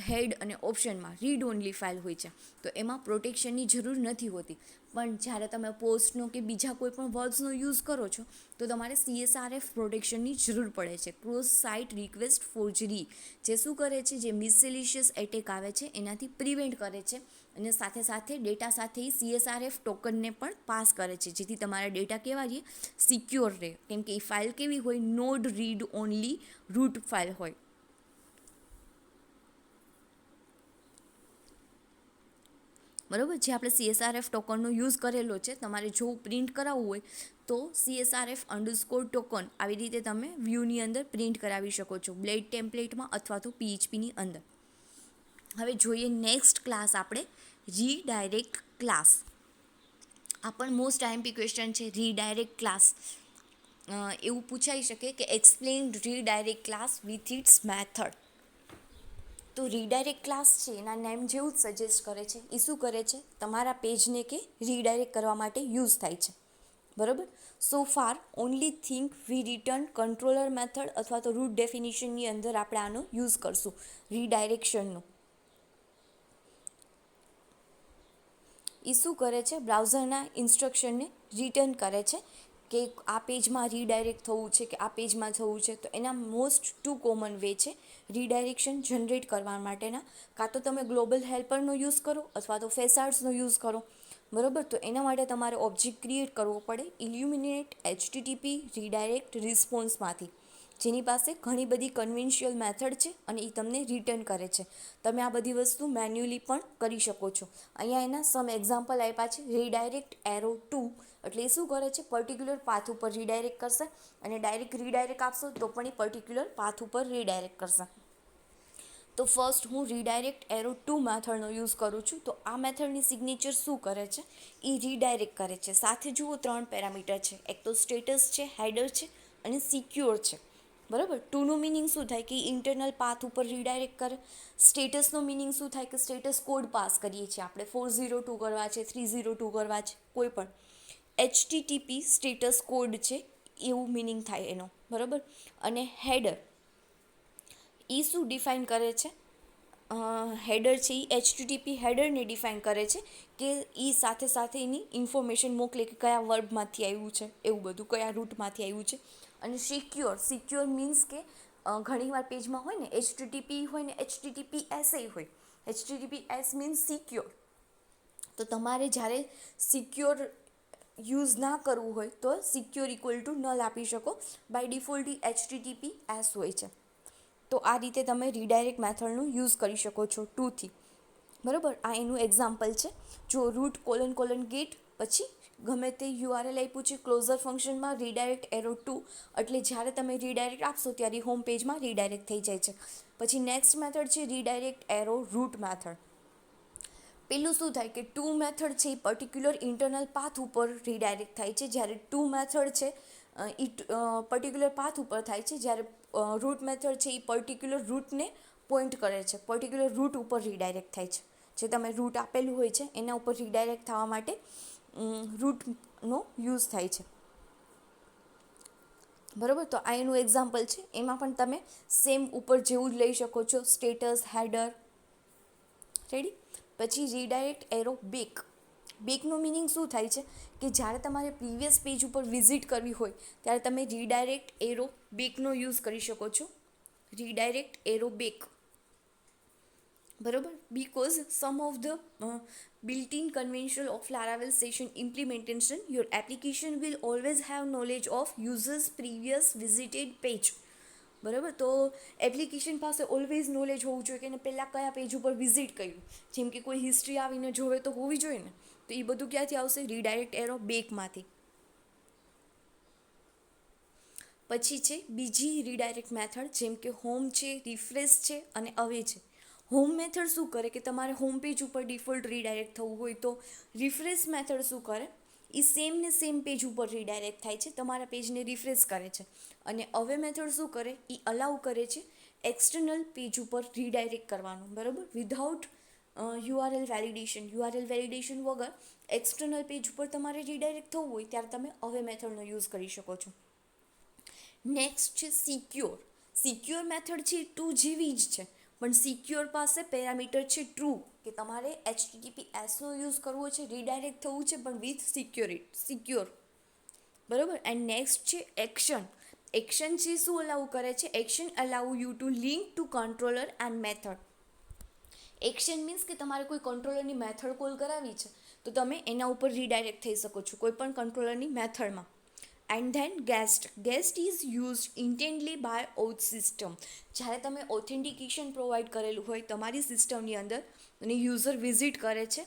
હેડ અને ઓપ્શનમાં રીડ ઓનલી ફાઇલ હોય છે, તો એમાં પ્રોટેક્શનની જરૂર નથી હોતી. પણ જ્યારે તમે પોસ્ટનો કે બીજા કોઈ પણ વર્ડ્સનો યુઝ કરો છો તો તમારે CSRF પ્રોટેક્શનની જરૂર પડે છે. ક્રોસ સાઇટ રિક્વેસ્ટ ફોર્જરી જે શું કરે છે, જે મિસેલિશિયસ એટેક આવે છે એનાથી પ્રિવેન્ટ કરે છે અને સાથે સાથે ડેટા સાથે CSRF ટોકનને પણ પાસ કરે છે, જેથી તમારા ડેટા કેવા રહે, સિક્યોર રહે. કેમ કે એ ફાઇલ કેવી હોય, node read only route file હોય. બરાબર, જે આપણે CSRF ટોકનનો યુઝ કરેલો છે. તમારે જો પ્રિન્ટ કરાવવું હોય તો CSRF ટોકન આવી રીતે તમે વ્યૂની અંદર પ્રિન્ટ કરાવી શકો છો, બ્લેડ ટેમ્પલેટમાં અથવા તો PHPની અંદર. હવે જોઈએ નેક્સ્ટ ક્લાસ આપણે રીડાયરેક્ટ ક્લાસ. આ પણ મોસ્ટ IMP ક્વેશ્ચન છે. રીડાયરેક્ટ ક્લાસ એવું પૂછાઈ શકે કે explain redirect class with it's method. તો રીડાયરેક્ટ ક્લાસ છે એના નેમ જેવું જ સજેસ્ટ કરે છે. એ શું કરે છે, તમારા પેજને કે રીડાયરેક્ટ કરવા માટે યુઝ થાય છે. બરાબર. સો far only think we return controller method અથવા તો રૂટ ડેફિનેશનની અંદર આપણે આનો યુઝ કરશું રીડાયરેક્શનનો. એ શું કરે છે, બ્રાઉઝરના ઇન્સ્ટ્રક્શનને રિટર્ન કરે છે કે આ પેજમાં રીડાયરેક્ટ થવું છે કે આ પેજમાં થવું છે. તો એના મોસ્ટ 2 કોમન વે છે રીડાયરેક્શન જનરેટ કરવા માટેના. કાં તો તમે ગ્લોબલ હેલ્પરનો યુઝ કરો અથવા તો ફેસાર્ડ્સનો યુઝ કરો. બરાબર. તો એના માટે તમારે ઓબ્જેક્ટ ક્રિએટ કરવો પડે ઇલ્યુમિનેટ HTTP રીડાયરેક્ટ રિસ્પોન્સમાંથી, જેની પાસે ઘણી બધી કન્વેન્શિયલ મેથડ છે અને એ તમને રિટર્ન કરે છે. તમે આ બધી વસ્તુ મેન્યુઅલી પણ કરી શકો છો. અહીંયા એના સમ એક્ઝામ્પલ આપ્યા છે. રીડાયરેક્ટ એરો ટુ એટલે એ શું કરે છે, પર્ટિક્યુલર પાથ ઉપર રીડાયરેક્ટ કરશે અને ડાયરેક્ટ રીડાયરેક્ટ આપશો તો પણ એ પર્ટિક્યુલર પાથ ઉપર રીડાયરેક્ટ કરશે. તો ફર્સ્ટ હું રીડાયરેક્ટ એરો ટુ મેથડનો યુઝ કરું છું. તો આ મેથડની સિગ્નેચર શું કરે છે, એ રીડાયરેક્ટ કરે છે. સાથે જુઓ 3 પેરામીટર છે. એક તો સ્ટેટસ છે, હેડર છે અને સિક્યોર છે. બરાબર. ટુનું મિનિંગ શું થાય કે ઇન્ટરનલ પાથ ઉપર રીડાયરેક્ટ કરે. સ્ટેટસનો મિનિંગ શું થાય કે સ્ટેટસ કોડ પાસ કરીએ છીએ આપણે, 402 કરવા છે, 302 કરવા છે, કોઈ પણ HTTP સ્ટેટસ કોડ છે એવું મિનિંગ થાય એનો. બરાબર. અને હેડર એ શું ડિફાઇન કરે છે, હેડર છે એ HTTP હેડરને ડિફાઇન કરે છે કે એ સાથે સાથે એની ઇન્ફોર્મેશન મોકલે કે કયા વર્બમાંથી આવ્યું છે, એવું બધું કયા રૂટમાંથી આવ્યું છે. અને સિક્યોર મીન્સ કે ઘણીવાર પેજમાં હોય ને HTTP હોય ને HTTPS હોય. HTTPS means secure. તો તમારે જ્યારે સિક્યોર યુઝ ના કરવું હોય તો સિક્યોર ઇક્વલ ટુ નલ આપી શકો. બાય ડિફોલ્ટ HTTPS હોય છે. તો આ રીતે તમે રીડાયરેક્ટ મેથડનો યુઝ કરી શકો છો 2થી. બરાબર. આ એનું એક્ઝામ્પલ છે. જો રૂટ : ગેટ પછી ગમે તે URL આપ્યું છે ક્લોઝર ફંક્શનમાં રીડાયરેક્ટ એરો ટુ, એટલે જ્યારે તમે રીડાયરેક્ટ આપશો ત્યારે હોમ પેજમાં રીડાયરેક્ટ થઈ જાય છે. પછી નેક્સ્ટ મેથડ છે રીડાયરેક્ટ એરો રૂટ મેથડ. પેલું શું થાય કે ટુ મેથડ છે એ પર્ટિક્યુલર ઇન્ટરનલ પાથ ઉપર રીડાયરેક્ટ થાય છે, જ્યારે ટુ મેથડ છે એ પર્ટિક્યુલર પાથ ઉપર થાય છે, જ્યારે રૂટ મેથડ છે એ પર્ટિક્યુલર રૂટને પોઈન્ટ કરે છે, પર્ટિક્યુલર રૂટ ઉપર રીડાયરેક્ટ થાય છે. જે તમે રૂટ આપેલું હોય છે એના ઉપર રીડાયરેક્ટ થવા માટે રૂટનો યુઝ થાય છે. બરાબર. તો આ એનું એક્ઝામ્પલ છે. એમાં પણ તમે સેમ ઉપર જેવું જ લઈ શકો છો, સ્ટેટસ, હેડર. રેડી. પછી રીડાયરેક્ટ એરો બેક. બેકનો મિનિંગ શું થાય છે કે જ્યારે તમારે પ્રીવિયસ પેજ ઉપર વિઝિટ કરવી હોય ત્યારે તમે રીડાયરેક્ટ એરો બેકનો યુઝ કરી શકો છો. Redirect arrow back. બરાબર. Because some of the built-in convention of Laravel session implementation, your application will always have knowledge of users previous visited page. બરાબર. તો એપ્લિકેશન પાસે ઓલવેઝ નોલેજ હોવું જોઈએ કે એને પહેલાં કયા પેજ ઉપર વિઝિટ કર્યું. જેમ કે કોઈ હિસ્ટ્રી આવીને જોવે તો હોવી જોઈએ ને. તો એ બધું ક્યાંથી આવશે, રીડાયરેક્ટ એરો બેકમાંથી. પછી છે બીજી રીડાયરેક્ટ મેથડ, જેમ કે હોમ છે, રિફ્રેશ છે અને અવે છે. હોમ મેથડ શું કરે કે તમારે હોમ પેજ ઉપર ડિફોલ્ટ રીડાયરેક્ટ થવું હોય તો રિફ્રેશ મેથડ શું કરે, એ સેમ ને સેમ પેજ ઉપર રીડાયરેક્ટ થાય છે, તમારા પેજને રિફ્રેશ કરે છે. અને અવે મેથડ શું કરે, એ અલાઉ કરે છે એક્સટર્નલ પેજ ઉપર રીડાયરેક્ટ કરવાનું. બરાબર. વિધાઉટ URL વેલિડેશન વગર એક્સટર્નલ પેજ ઉપર તમારે રીડાયરેક્ટ થવું હોય ત્યારે તમે અવે મેથડનો યુઝ કરી શકો છો. નેક્સ્ટ છે સિક્યોર. સિક્યોર મેથડ છે ટુ જેવી જ છે, પણ સિક્યોર પાસે પેરામીટર છે ટ્રુ, કે તમારે HTTPSનો યુઝ કરવો છે, રીડાયરેક્ટ થવું છે પણ વિથ સિક્યોર. બરાબર. એન્ડ નેક્સ્ટ છે એક્શન. એક્શન છે શું અલાઉ કરે છે, action allow you to link to controller and method. Action means કે તમારે કોઈ કંટ્રોલરની મેથડ કોલ કરાવી છે તો તમે એના ઉપર રીડાયરેક્ટ થઈ શકો છો કોઈ પણ કંટ્રોલરની મેથડમાં. And then guest is used internally by auth system. જ્યારે તમે ઓથેન્ટિકેશન પ્રોવાઈડ કરેલું હોય તમારી સિસ્ટમની અંદર અને યુઝર વિઝિટ કરે છે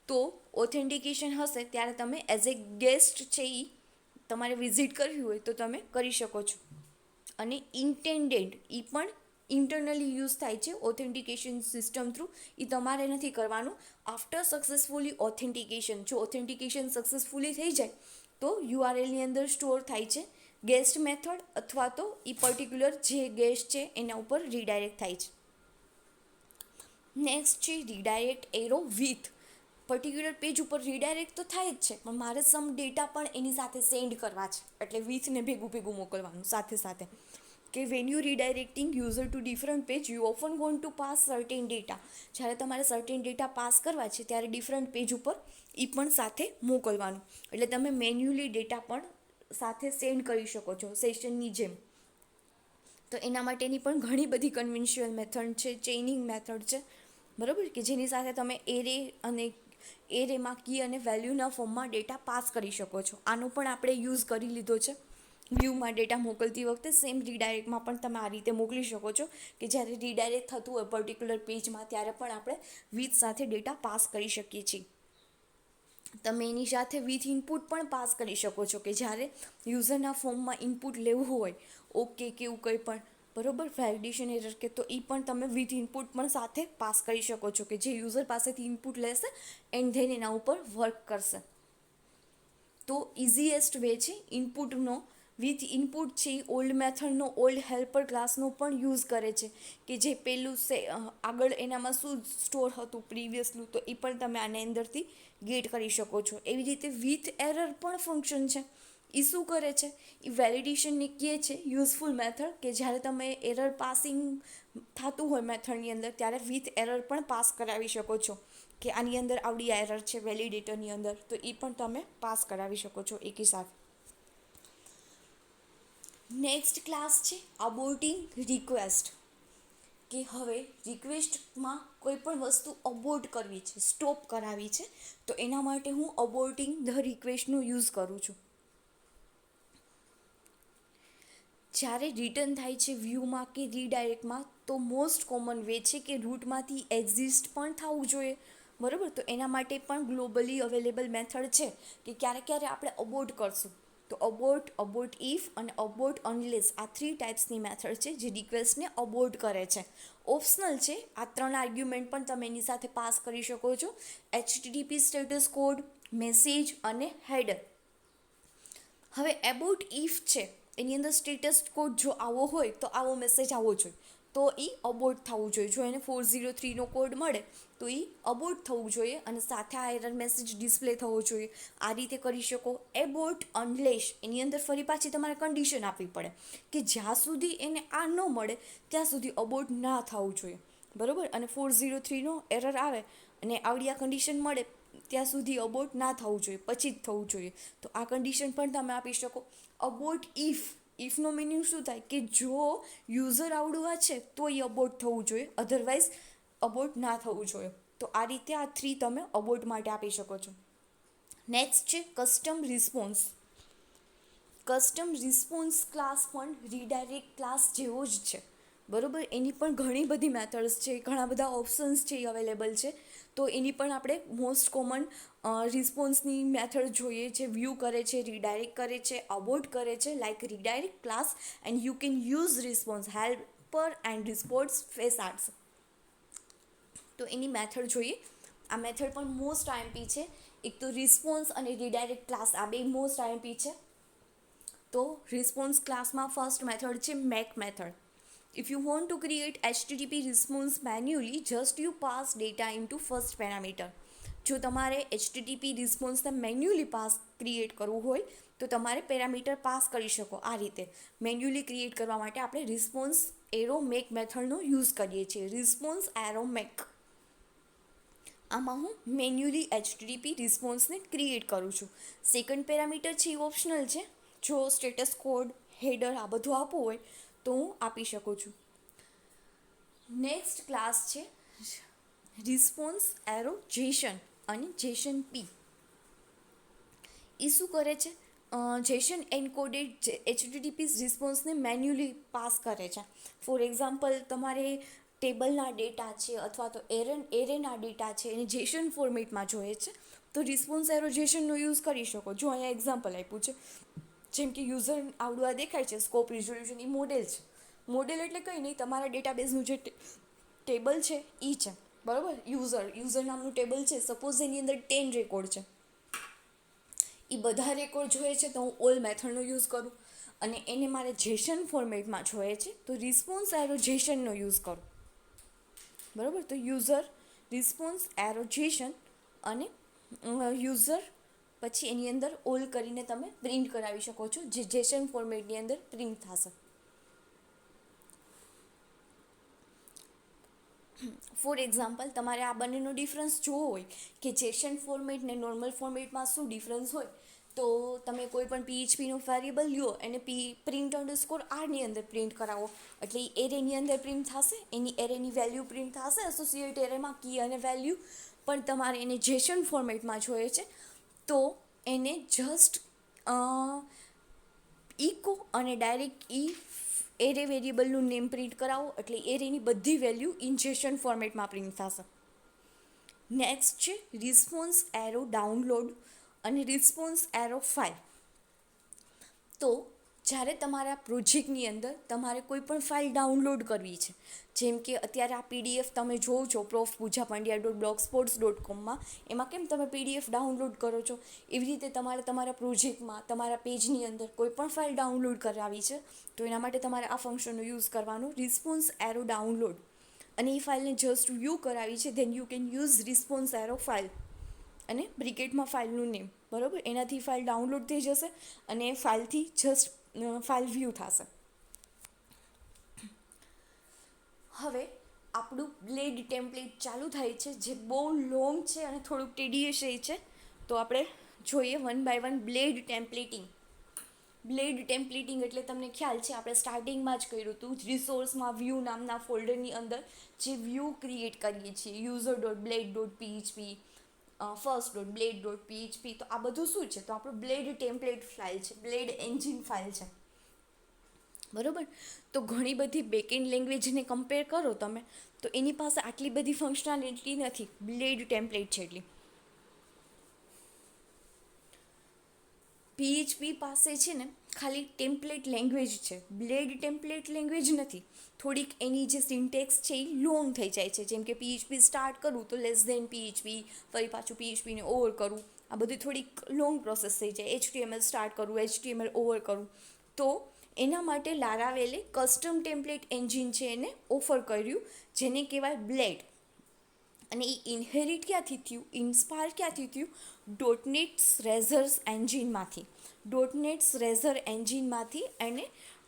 તો ઓથેન્ટિકેશન હશે ત્યારે તમે એઝ એ ગેસ્ટ છે એ તમારે વિઝિટ કરવી હોય તો તમે કરી શકો છો. અને ઇન્ટેન્ડેડ એ પણ ઇન્ટરનલી યુઝ થાય છે ઓથેન્ટિકેશન સિસ્ટમ થ્રુ. એ તમારે નથી કરવાનું. આફ્ટર સક્સેસફુલી ઓથેન્ટિકેશન, જો ઓથેન્ટિકેશન સક્સેસફુલી થઈ જાય તો યુઆરએલની અંદર સ્ટોર થાય છે ગેસ્ટ મેથડ અથવા તો એ પર્ટિક્યુલર જે ગેસ્ટ છે એના ઉપર રીડાયરેક્ટ થાય છે. નેક્સ્ટ છે redirect arrow with. Particular page ઉપર રીડાયરેક્ટ તો થાય જ છે પણ મારે સમ ડેટા પણ એની સાથે સેન્ડ કરવા છે એટલે વિથને ભેગું મોકલવાનું સાથે સાથે. કે when you redirecting user to different page you often want to pass certain data. જ્યારે તમારે સર્ટેન ડેટા પાસ કરવા છે ત્યારે ડિફરન્ટ પેજ ઉપર એ પણ સાથે મોકલવાનું. એટલે તમે મેન્યુઅલી ડેટા પણ સાથે સેન્ડ કરી શકો છો સેશનની જેમ. તો એના માટેની પણ ઘણી બધી કન્વેન્શનલ મેથડ છે, ચેઇનિંગ મેથડ છે, બરાબર, કે જેની સાથે તમે એરેમાં કી અને વેલ્યુના ફોર્મમાં ડેટા પાસ કરી શકો છો. આનો પણ આપણે યુઝ કરી લીધો છે વ્યૂમાં ડેટા મોકલતી વખતે. સેમ રીડાયરેક્ટમાં પણ તમે આ રીતે મોકલી શકો છો કે જ્યારે રીડાયરેક્ટ થતું હોય પર્ટિક્યુલર પેજમાં ત્યારે પણ આપણે વિથ સાથે ડેટા પાસ કરી શકીએ છીએ. તમે એની સાથે વિથ ઇનપુટ પણ પાસ કરી શકો છો કે જ્યારે યુઝરના ફોર્મમાં ઇનપુટ લેવું હોય ઓકે કે એવું કંઈ પણ, બરાબર, વેલિડેશન એરર કે, તો એ પણ તમે વિથ ઇનપુટ પણ સાથે પાસ કરી શકો છો કે જે યુઝર પાસેથી ઇનપુટ લેશે એન્ડ ધેન એના ઉપર વર્ક કરશે. તો ઇઝીએસ્ટ વે છે ઇનપુટનો. વિથ ઇનપુટ છે ઓલ્ડ મેથડનો, ઓલ્ડ હેલ્પર ક્લાસનો પણ યુઝ કરે છે કે જે પેલું આગળ એનામાં શું સ્ટોર હતું પ્રીવિયસનું તો એ પણ તમે આની અંદરથી ગેટ કરી શકો છો. એવી રીતે વિથ એરર પણ ફંક્શન છે. એ શું કરે છે? એ વેલિડેશનને કહે છે યુઝફુલ મેથડ કે જ્યારે તમે એરર પાસિંગ થતું હોય મેથડની અંદર ત્યારે વિથ એરર પણ પાસ કરાવી શકો છો કે આની અંદર આવડી એરર છે વેલિડેટરની અંદર, તો એ પણ તમે પાસ કરાવી શકો છો એકી સાથે. નેક્સ્ટ ક્લાસ છે અબોર્ટિંગ રિક્વેસ્ટ. કે હવે રિક્વેસ્ટમાં કોઈ પણ વસ્તુ અબોર્ટ કરવી છે, સ્ટોપ કરાવી છે, તો એના માટે હું અબોર્ટિંગ ધ રિક્વેસ્ટનો યુઝ કરું છું. જ્યારે રિટર્ન થાય છે વ્યૂમાં કે રીડાયરેક્ટમાં તો મોસ્ટ કોમન વે છે કે રૂટમાંથી એક્ઝિસ્ટ પણ થવું જોઈએ, બરાબર. તો એના માટે પણ ગ્લોબલી અવેલેબલ મેથડ છે કે ક્યારે આપણે અબોર્ટ કરશું તો અબોર્ટ ઇફ અને અબોર્ટ અનલેસ આ 3 ટાઈપ્સની મેથડ છે જે રિક્વેસ્ટને અબોર્ટ કરે છે. ઓપ્શનલ છે. આ 3 આર્ગ્યુમેન્ટ પણ તમે એની સાથે પાસ કરી શકો છો. HTTP સ્ટેટસ કોડ, મેસેજ અને હેડર. હવે એબોર્ટ ઇફ છે એની અંદર સ્ટેટસ કોડ જો આવો હોય તો આવો મેસેજ આવવો જોઈએ તો એ અબોર્ટ થવું જોઈએ. જો એને 403નો કોડ મળે તો એ અબોર્ટ થવું જોઈએ અને સાથે આ એરર મેસેજ ડિસ્પ્લે થવો જોઈએ. આ રીતે કરી શકો. એબોર્ટ અનલેસ એની અંદર ફરી પાછી તમારે કન્ડિશન આપવી પડે કે જ્યાં સુધી એને આ ન મળે ત્યાં સુધી અબોર્ટ ના થવું જોઈએ, બરાબર. અને 403નો એરર આવે અને આવડી આ કન્ડિશન મળે ત્યાં સુધી અબોર્ટ ના થવું જોઈએ, પછી જ થવું જોઈએ. તો આ કન્ડિશન પણ તમે આપી શકો. અબોર્ટ ઇફનો મિનિંગ શું થાય કે જો યુઝર આવડું છે તો એ અબોર્ટ થવું જોઈએ, અધરવાઇઝ અબોર્ટ ના થવું જોઈએ. તો આ રીતે આ 3 તમે અબોર્ટ માટે આપી શકો છો. નેક્સ્ટ છે custom response. Custom response class પણ રીડાયરેક્ટ ક્લાસ જેવો જ છે, બરાબર. એની પણ ઘણી બધી મેથડ્સ છે, ઘણા બધા ઓપ્શન્સ છે એ અવેલેબલ છે. તો એની પણ આપણે મોસ્ટ કોમન રિસ્પોન્સની મેથડ જોઈએ જે વ્યૂ કરે છે, રીડાયરેક્ટ કરે છે, અબોર્ટ કરે છે, like redirect class and you can use response helper and response facades. તો એની મેથડ જોઈએ. આ મેથડ પણ મોસ્ટ આઈએમપી છે. એક તો રિસ્પોન્સ અને રીડાયરેક્ટ ક્લાસ આ બે મોસ્ટ આઈએમપી છે. તો રિસ્પોન્સ ક્લાસમાં ફર્સ્ટ મેથડ છે make method. If you want to create HTTP response manually, just you pass data into first parameter. જો તમારે HTTP રિસ્પોન્સને મેન્યુઅલી ક્રિએટ કરવું હોય તો તમારે પેરામીટર પાસ કરી શકો. આ રીતે મેન્યુઅલી ક્રિએટ કરવા માટે આપણે રિસ્પોન્સ એરો મેક મેથડનો યુઝ કરીએ છીએ. Response arrow make. આમાં હું મેન્યુઅલી HTTP રિસ્પોન્સને ક્રિએટ કરું છું. સેકન્ડ પેરામીટર છે એ ઓપ્શનલ છે. જો સ્ટેટસ કોડ, હેડર આ બધું આપવું હોય તો હું આપી શકું છું. નેક્સ્ટ ક્લાસ છે response arrow JSON and JSONP. એ શું કરે છે? જેસન એન્કોડેડ HTTP રિસ્પોન્સને મેન્યુઅલી પાસ કરે છે. ફોર એક્ઝામ્પલ, તમારે ટેબલના ડેટા છે અથવા તો એરેના ડેટા છે એને જેસન ફોર્મેટમાં જોઈએ છે, તો રિસ્પોન્સ એરો જેસનનો યુઝ કરી શકો. જો અહીંયા એક્ઝામ્પલ આપ્યું છે, જેમ કે યુઝર આવડું આ દેખાય છે, સ્કોપ રિઝોલ્યુશન, એ મોડેલ છે. મોડેલ એટલે કંઈ નહીં, તમારા ડેટાબેઝનું જે ટેબલ છે એ છે, બરાબર. યુઝર નામનું ટેબલ છે, સપોઝ એની અંદર 10 રેકોર્ડ છે, એ બધા રેકોર્ડ જોઈએ છે તો હું ઓલ મેથડનો યુઝ કરું. અને એને મારે જેસન ફોર્મેટમાં જોઈએ છે તો રિસ્પોન્સ એરો જેસનનો યુઝ કરું, બરાબર. તો યુઝર રિસ્પોન્સ એરો જેસન અને યુઝર પછી એની અંદર ઓલ કરીને તમે પ્રિન્ટ કરાવી શકો છો, જે જેસન ફોર્મેટની અંદર પ્રિન્ટ થશે. ફોર એક્ઝામ્પલ, તમારે આ બંનેનો ડિફરન્સ જોવો હોય કે જેસન ફોર્મેટ ને નોર્મલ ફોર્મેટમાં શું ડિફરન્સ હોય, તો તમે કોઈ પણ PHPનો વેરિયેબલ લ્યો એને print_r ની અંદર પ્રિન્ટ કરાવો, એટલે એરેની અંદર પ્રિન્ટ થશે, એની એરેની વેલ્યુ પ્રિન્ટ થશે એસોસિએટ એરેમાં, કી અને વેલ્યુ. પણ તમારે એને જેસન ફોર્મેટમાં જોઈએ છે તો એને જસ્ટ ઇકો અને ડાયરેક્ટ એરે વેરિયેબલનું નેમ પ્રિન્ટ કરાવો, એટલે એરેની બધી વેલ્યુ ઇન જેસન ફોર્મેટમાં પ્રિન્ટ થશે. નેક્સ્ટ છે રિસ્પોન્સ એરો ડાઉનલોડ અને રિસ્પોન્સ એરો ફાઇલ. તો જ્યારે તમારા પ્રોજેક્ટની અંદર તમારે કોઈ પણ ફાઇલ ડાઉનલોડ કરવી છે, જેમ કે અત્યારે આ PDF તમે જોવો છો profpoojapandia.blogspot.com, એમાં કેમ તમે PDF ડાઉનલોડ કરો છો, એવી રીતે તમારે તમારા પ્રોજેક્ટમાં તમારા પેજની અંદર કોઈ પણ ફાઇલ ડાઉનલોડ કરાવી છે તો એના માટે તમારે આ ફંક્શનનો યુઝ કરવાનો, રિસ્પોન્સ એરો ડાઉનલોડ. અને એ ફાઇલને જસ્ટ વ્યૂ કરાવી છે, than you can use response arrow file અને બ્રિકેટમાં ફાઇલનું નેમ, બરાબર. એનાથી ફાઇલ ડાઉનલોડ થઈ જશે અને ફાઇલથી જસ્ટ ફાઇલ વ્યૂ થશે. હવે આપણું બ્લેડ ટેમ્પલેટ ચાલુ થાય છે, જે બહુ લોંગ છે અને થોડુંક ટીડીએસ છે, તો આપણે જોઈએ one by one blade templating. Blade templating એટલે તમને ખ્યાલ છે, આપણે સ્ટાર્ટિંગમાં જ કર્યું હતું, રિસોર્સમાં વ્યૂ નામના ફોલ્ડરની અંદર જે વ્યૂ ક્રિએટ કરીએ છીએ, user.blade.php, first.blade.php, તો આ બધું શું છે, તો આપણું બ્લેડ ટેમ્પલેટ ફાઇલ છે, બ્લેડ એન્જિન ફાઇલ છે, બરાબર. તો ઘણી બધી બેકએન્ડ લેંગ્વેજને કમ્પેર કરો તમે, તો એની પાસે આટલી બધી ફંક્શનાલિટી નથી, બ્લેડ ટેમ્પલેટ છે એટલી. PHP પાસે છે ને ખાલી ટેમ્પલેટ લેંગ્વેજ છે, બ્લેડ ટેમ્પલેટ લેંગ્વેજ નથી. થોડીક એની જે સિન્ટેક્સ છે એ લોંગ થઈ જાય છે, જેમ કે PHP સ્ટાર્ટ કરું તો PHP, ફરી પાછું PHPને ઓવર કરું, આ બધી થોડીક લોંગ પ્રોસેસ થઈ જાય. HTML સ્ટાર્ટ કરું, HTML ઓવર કરું, તો એના માટે લારાવેલે કસ્ટમ ટેમ્પલેટ એન્જિન છે એને ઓફર કર્યું, જેને કહેવાય બ્લેડ. અને એ ઇન્હેરિટ ક્યાંથી થયું, ઇન્સ્પાયર ક્યાંથી થયું, ડોટનેટ્સ રેઝર્સ એન્જિનમાંથી. ડોટનેટ્સ રેઝર એન્જિનમાંથી એને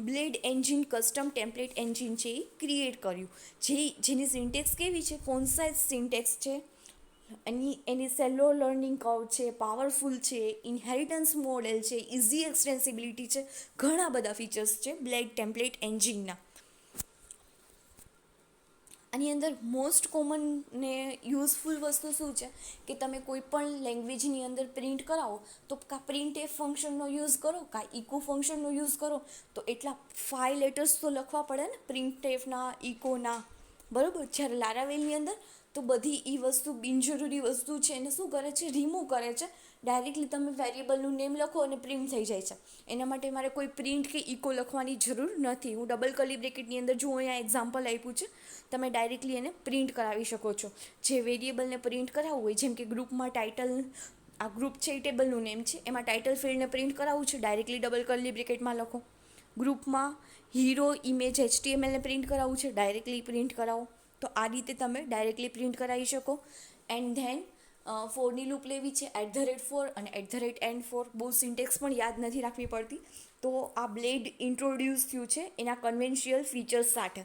blade engine custom template engine છે એ ક્રિએટ કર્યું, જેની સિન્ટેક્સ કેવી છે, કોન્સાઇઝ સિન્ટેક્સ છે, એની સેલો લર્નિંગ કર્વ છે, પાવરફુલ છે, ઇન્હેરિટન્સ મોડેલ છે, ઇઝી એક્સટેન્સિબિલિટી છે, ઘણા બધા ફીચર્સ છે બ્લેડ ટેમ્પલેટ એન્જિનના. આની અંદર મોસ્ટ કોમન ને યુઝફુલ વસ્તુ શું છે કે તમે કોઈ પણ લેંગ્વેજની અંદર પ્રિન્ટ કરાવો તો કાં પ્રિન્ટ એફ ફંક્શનનો યુઝ કરો, કાં ઇકો ફંક્શનનો યુઝ કરો, તો એટલા 5 લેટર્સ તો લખવા પડે ને પ્રિન્ટ એફના, ઇકોના, બરાબર. જ્યારે લારાવેલની અંદર તો બધી એ વસ્તુ બિનજરૂરી વસ્તુ છે એને શું કરે છે, રિમૂવ કરે છે. ડાયરેક્ટલી તમે વેરિયેબલનું નેમ લખો અને પ્રિન્ટ થઈ જાય છે. એના માટે મારે કોઈ પ્રિન્ટ કે ઇકો લખવાની જરૂર નથી. હું ડબલ કર્લી બ્રેકેટની અંદર જો અહીંયા એક્ઝામ્પલ આપ્યું છે, તમે ડાયરેક્ટલી એને પ્રિન્ટ કરાવી શકો છો. જે વેરિયેબલને પ્રિન્ટ કરાવવું હોય, જેમ કે ગ્રુપમાં ટાઇટલ, આ ગ્રુપ છે એ ટેબલનું નેમ છે, એમાં ટાઇટલ ફિલ્ડને પ્રિન્ટ કરાવવું છે, ડાયરેક્ટલી ડબલ કર્લી બ્રેકેટમાં લખો. ગ્રુપમાં હીરો ઇમેજ HTMLને પ્રિન્ટ કરાવવું છે, ડાયરેક્ટલી પ્રિન્ટ કરાવો. તો આ રીતે તમે ડાયરેક્ટલી પ્રિન્ટ કરાવી શકો. એન્ડ ધેન ફોરની લૂપ લેવી છે, @4 અને @end4, બહુ સિન્ટેક્સ પણ યાદ નથી રાખવી પડતી. તો આ બ્લેડ ઇન્ટ્રોડ્યુસ થયું છે એના કન્વેન્શિયલ ફીચર્સ સાથે.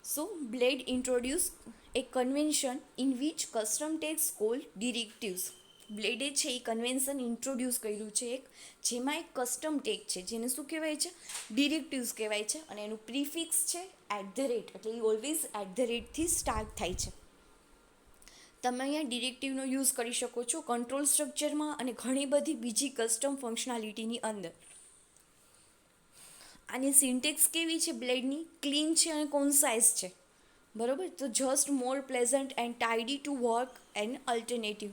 So Blade introduced a convention in which custom tags called directives. બ્લેડે છે એ કન્વેન્શન ઇન્ટ્રોડ્યુસ કર્યું છે એક, જેમાં એક કસ્ટમ ટેગ છે જેને શું કહેવાય છે, ડિરેક્ટિવ્સ કહેવાય છે, અને એનું પ્રીફિક્સ છે @ એટલે એ ઓલવેઝ @ સ્ટાર્ટ થાય છે. તમે અહીંયા ડિરેક્ટિવનો યુઝ કરી શકો છો કંટ્રોલ સ્ટ્રક્ચરમાં અને ઘણી બધી બીજી કસ્ટમ ફંક્શનાલિટીની અંદર. આની સિન્ટેક્સ કેવી છે બ્લેડની, ક્લીન છે અને કોન્સાઇઝ છે, બરોબર. તો just more pleasant and tidy to work and alternative,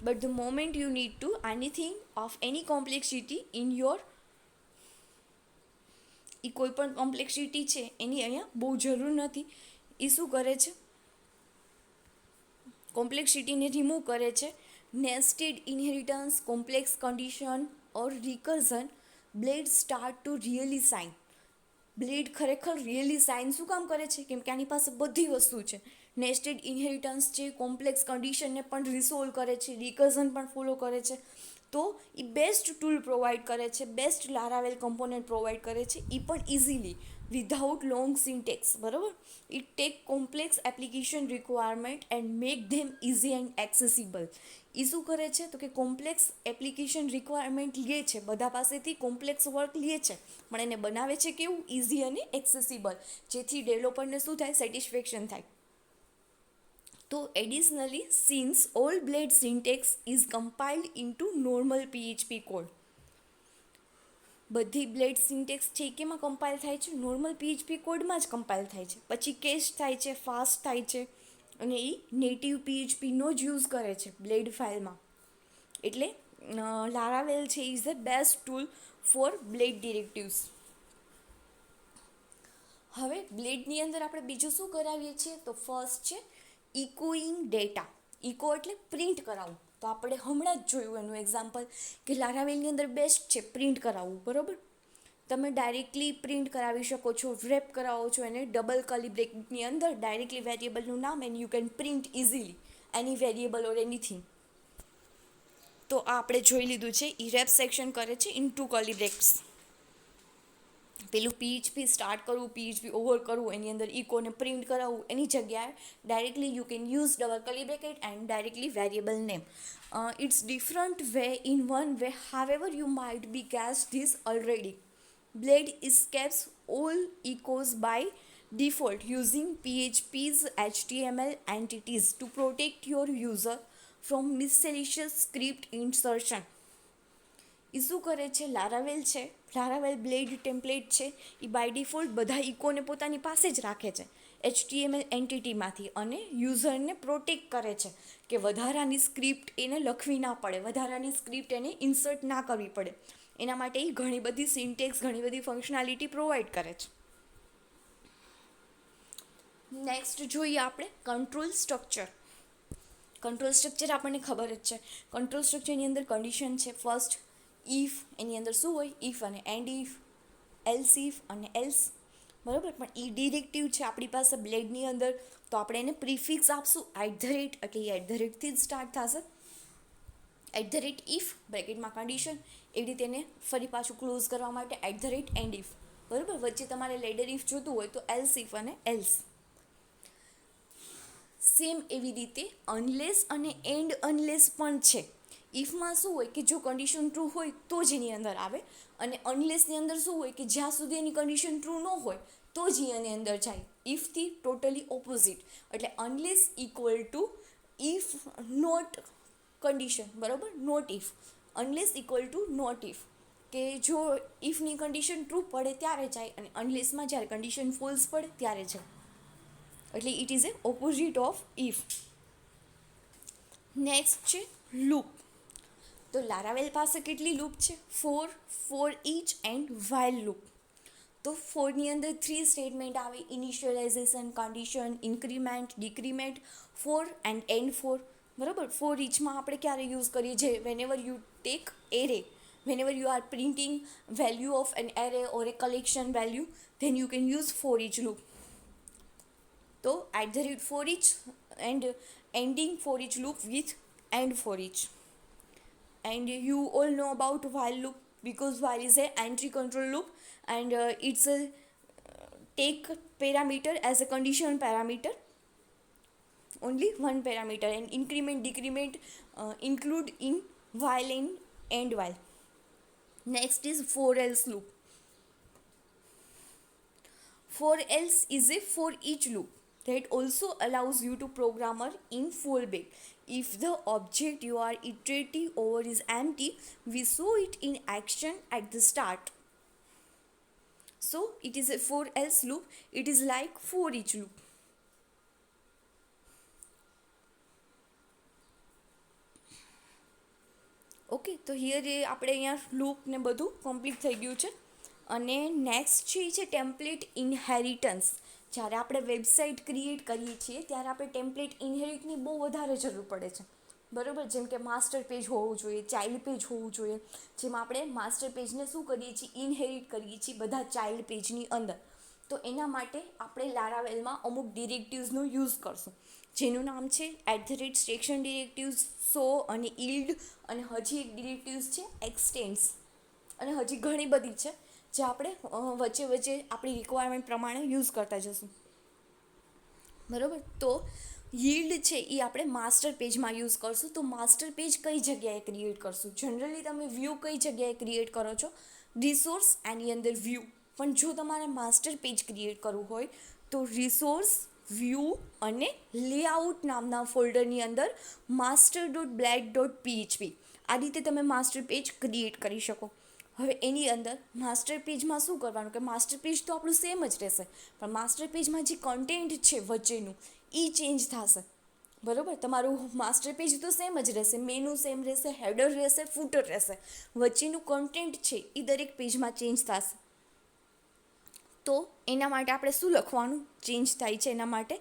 but the moment you need to anything of any complexity in your, એ કોઈ પણ કોમ્પ્લેક્સિટી છે એની અહીંયા બહુ જરૂર નથી. એ શું કરે છે, કોમ્પ્લેક્સિટીને રિમૂવ કરે છે. Nested inheritance, complex condition or recursion, Blade start to really shine. Blade ખરેખર રિયલી સાઇન શું કામ કરે છે, કેમ કે આની પાસે બધી વસ્તુ છે. નેસ્ટેડ ઇનહેરિટન્સ છે, કોમ્પ્લેક્સ કન્ડિશનને પણ રિસોલ્વ કરે છે, રિકર્ઝન પણ ફોલો કરે છે. તો એ બેસ્ટ ટૂલ પ્રોવાઈડ કરે છે, બેસ્ટ લારાવેલ કમ્પોનન્ટ પ્રોવાઈડ કરે છે, એ પણ ઇઝીલી વિધાઉટ લોંગ સિન્ટેક્સ, બરાબર. It take complex application requirement and make them easy and accessible. એ શું કરે છે તો કે કોમ્પ્લેક્સ એપ્લિકેશન રિક્વાયરમેન્ટ લે છે, બધા પાસેથી કોમ્પ્લેક્સ વર્ક લે છે, પણ એને બનાવે છે કેવું, ઇઝી અને એક્સેસિબલ, જેથી ડેવલપરને શું થાય, સેટિસ્ફેક્શન થાય. તો additionally, since all blade syntax is compiled into normal PHP code. બધી બ્લેડ સિન્ટેક્સ છે કેમાં કમ્પાઇલ થાય છે, નોર્મલ PHP કોડમાં જ કમ્પાઇલ થાય છે. પછી કેશ થાય છે, ફાસ્ટ થાય છે, અને એ નેટિવ PHPનો જ યુઝ કરે છે બ્લેડ ફાઇલમાં. એટલે લારાવેલ છે is the best tool for Blade directives. હવે બ્લેડની અંદર આપણે બીજું શું કરાવીએ છીએ, તો ફર્સ્ટ છે ઇકોઈંગ ડેટા. ઇકો એટલે પ્રિન્ટ કરાવવું. તો આપણે હમણાં જ જોયું એનું એક્ઝામ્પલ કે લારાવેલની અંદર બેસ્ટ છે પ્રિન્ટ કરાવવું, બરાબર. તમે ડાયરેક્ટલી પ્રિન્ટ કરાવી શકો છો, રેપ કરાવો છો એને ડબલ કર્લી બ્રેકેટની અંદર, ડાયરેક્ટલી વેરિયેબલનું નામ, and you can print easily any variable or anything. તો આ આપણે જોઈ લીધું છે, એ રેપ સેક્શન કરે છે ઇન 2 કર્લી બ્રેક્સ. પેલું PHP સ્ટાર્ટ કરવું, PHP ઓવર કરવું, એની અંદર ઇકોને પ્રિન્ટ કરાવવું, એની જગ્યાએ directly you can use double curly bracket and directly variable name. It's different way in one way, however you might be guessed this already. Blade escapes all echoes by default using PHP's HTML entities to protect your user from miscellaneous script insertion. એ શું કરે છે, લારાવેલ બ્લેડ ટેમ્પલેટ છે, એ બાય ડિફોલ્ટ બધા ઇકોને પોતાની પાસે જ રાખે છે HTML એન્ટિટીમાંથી, અને યુઝરને પ્રોટેક્ટ કરે છે કે વધારાની સ્ક્રિપ્ટ એને લખવી ના પડે, વધારાની સ્ક્રિપ્ટ એને ઇન્સર્ટ ના કરવી પડે. એના માટે એ ઘણી બધી સિન્ટેક્સ, ઘણી બધી ફંક્શનાલિટી પ્રોવાઈડ કરે છે. નેક્સ્ટ જોઈએ આપણે કંટ્રોલ સ્ટ્રક્ચર. કંટ્રોલ સ્ટ્રક્ચર આપણને ખબર જ છે. કંટ્રોલ સ્ટ્રક્ચરની અંદર કન્ડિશન છે ફર્સ્ટ ઇફ, એની અંદર શું હોય, ઇફ અને એન્ડ ઇફ, એલ્સ ઇફ અને એલ્સ, બરાબર. પણ એ ડિરેક્ટિવ છે આપણી પાસે બ્લેડની અંદર, તો આપણે એને પ્રીફિક્સ આપશું @ એટલે એ @ થી જ સ્ટાર્ટ થશે. @if બ્રેકેટમાં કન્ડિશન, એવી રીતે એને ફરી પાછું ક્લોઝ કરવા માટે @ એન્ડ ઇફ, બરાબર. વચ્ચે તમારે લેડર ઇફ જોતું હોય તો એલ્સ ઇફ અને એલ્સ. સેમ એવી રીતે અનલેસ અને એન્ડ અનલેસ પણ છે. ઇફમાં શું હોય કે જો કન્ડિશન ટ્રુ હોય તો જ એની અંદર આવે, અને અનલેસની અંદર શું હોય કે જ્યાં સુધી એની કન્ડિશન ટ્રુ ન હોય તો જ એની અંદર જાય. ઇફથી ટોટલી ઓપોઝિટ, એટલે unless equal to if not condition, બરાબર, not if. Unless equal to not if, કે જો ઇફની કન્ડિશન ટ્રુ પડે ત્યારે જાય, અને અનલેસમાં જ્યારે કન્ડિશન ફોલ્સ પડે ત્યારે જાય. એટલે it is a opposite of if. Next છે લૂપ. તો લારાવેલ પાસે કેટલી લૂપ છે, 4 for each and while loop. તો ફોરની અંદર 3 સ્ટેટમેન્ટ આવે, initialization, condition, increment, decrement, for and and for, બરાબર. ફોર ઈચમાં આપણે ક્યારે યુઝ કરીએ છીએ, whenever you take array, whenever you are printing value of an array or a collection value, then you can use for each loop. So @ for each and ending for each loop with and for each. And you all know about while loop, because while is a entry control loop, and it's a take parameter as a condition parameter. only one parameter, and increment decrement include in while and end while. Next is for else loop. For else is a for each loop that also allows you to programmer in fallback. If the object you are iterating over is empty, we saw it in action at the start. So it is a for else loop. It is like for each loop. Okay, તો હિયર એ આપણે અહીંયા લૂપ ને બધું કમ્પ્લીટ થઈ ગયું છે. અને નેક્સ્ટ છે ટેમ્પલેટ ઇનહેરિટન્સ. જ્યારે આપણે વેબસાઇટ ક્રિએટ કરીએ છીએ ત્યારે આપણે ટેમ્પલેટ ઇનહેરિટની બહુ વધારે જરૂર પડે છે, બરાબર. જેમ કે માસ્ટર પેજ હોવું જોઈએ, ચાઇલ્ડ પેજ હોવું જોઈએ. જેમાં આપણે માસ્ટર પેજને શું કરીએ છીએ, ઇનહેરિટ કરીએ છીએ બધા ચાઇલ્ડ પેજની અંદર. તો એના માટે આપણે લારાવેલમાં અમુક ડિરેક્ટિવ્સનો યુઝ કરશું, જેનું નામ છે @સેક્શન ડિરેક્ટિવ્સ, સો અને ઈલ્ડ, અને હજી એક ડિરેક્ટિવ્સ છે એક્સટેન્સ, અને હજી ઘણી બધી છે જે આપણે વચ્ચે વચ્ચે આપણી રિક્વાયરમેન્ટ પ્રમાણે યુઝ કરતા જશું, બરાબર. તો યીલ્ડ છે એ આપણે માસ્ટર પેજમાં યુઝ કરશું. તો માસ્ટર પેજ કઈ જગ્યાએ ક્રિએટ કરશું? જનરલી તમે વ્યૂ કઈ જગ્યાએ ક્રિએટ કરો છો? રિસોર્સ, એની અંદર વ્યૂ. પણ જો તમારે માસ્ટર પેજ ક્રિએટ કરવું હોય તો રિસોર્સ, વ્યૂ અને લેઆઉટ નામના ફોલ્ડરની અંદર master.blade.php આ રીતે તમે માસ્ટર પેજ ક્રિએટ કરી શકો. હવે એની અંદર માસ્ટર પેજમાં શું કરવાનું કે માસ્ટર પેજ તો આપણું સેમ જ રહેશે, પણ માસ્ટર પેજમાં જે કન્ટેન્ટ છે વચ્ચેનું એ ચેન્જ થશે, બરાબર. તમારું માસ્ટર પેજ તો સેમ જ રહેશે, મેનુ સેમ રહેશે, હેડર રહેશે, ફૂટર રહેશે, વચ્ચેનું કન્ટેન્ટ છે એ દરેક પેજમાં ચેન્જ થશે. તો એના માટે આપણે શું લખવાનું ચેન્જ થાય છે? એના માટે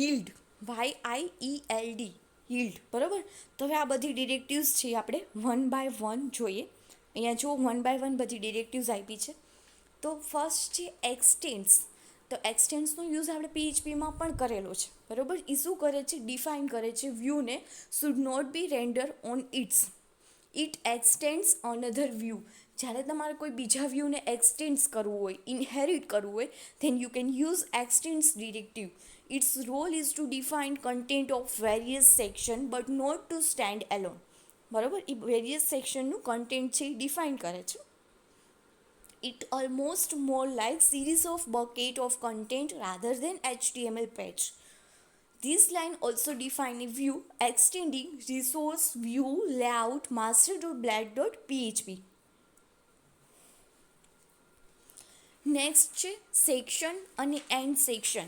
યીલ્ડ, YIELD, યીલ્ડ, બરાબર. તો હવે આ બધી ડિરેક્ટિવ્સ છે આપણે વન બાય વન જોઈએ. અહીંયા જો વન બાય વન બધી ડિરેક્ટિવ્સ આપી છે. તો ફર્સ્ટ છે એક્સટેન્સ. તો એક્સટેન્સનો યુઝ આપણે PHPમાં પણ કરેલો છે, બરાબર. એ શું કરે છે? ડિફાઇન કરે છે વ્યૂને should not be render on it extends another view. જ્યારે તમારે કોઈ બીજા વ્યૂને એક્સટેન્ડ્સ કરવું હોય, ઇનહેરિટ કરવું હોય, then you can use extends directive. Its role is to define content of various section but not to stand alone, બરાબર. એ વેરિયસ સેક્શનનું કન્ટેન્ટ છે એ ડિફાઇન કરે છે. It almost more like series of bucket of content rather than HTML page. This line also define a view extending resource view layout master.blade.php. Next છે સેક્શન અને એન્ડ સેક્શન.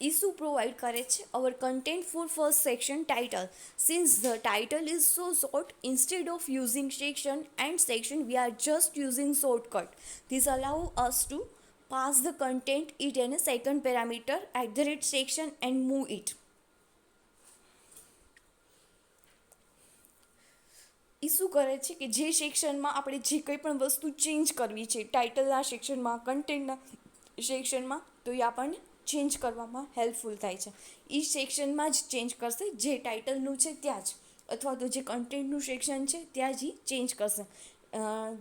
એ શું પ્રોવાઈડ કરે છે? Our content for first section title. Since the title is so short, instead of using section end section we are just using shortcut. This allow us to pass the content it in a second parameter @section and move it. એ શું કરે છે કે જે સેક્શનમાં આપણે જે કંઈ પણ વસ્તુ ચેન્જ કરવી છે, ટાઇટલના સેક્શનમાં, કન્ટેન્ટના સેક્શનમાં, તો એ આપણને ચેન્જ કરવામાં હેલ્પફુલ થાય છે. એ સેક્શનમાં જ ચેન્જ કરશે જે ટાઇટલનું છે ત્યાં જ, અથવા તો જે કન્ટેન્ટનું સેક્શન છે ત્યાં જ ચેન્જ કરશે.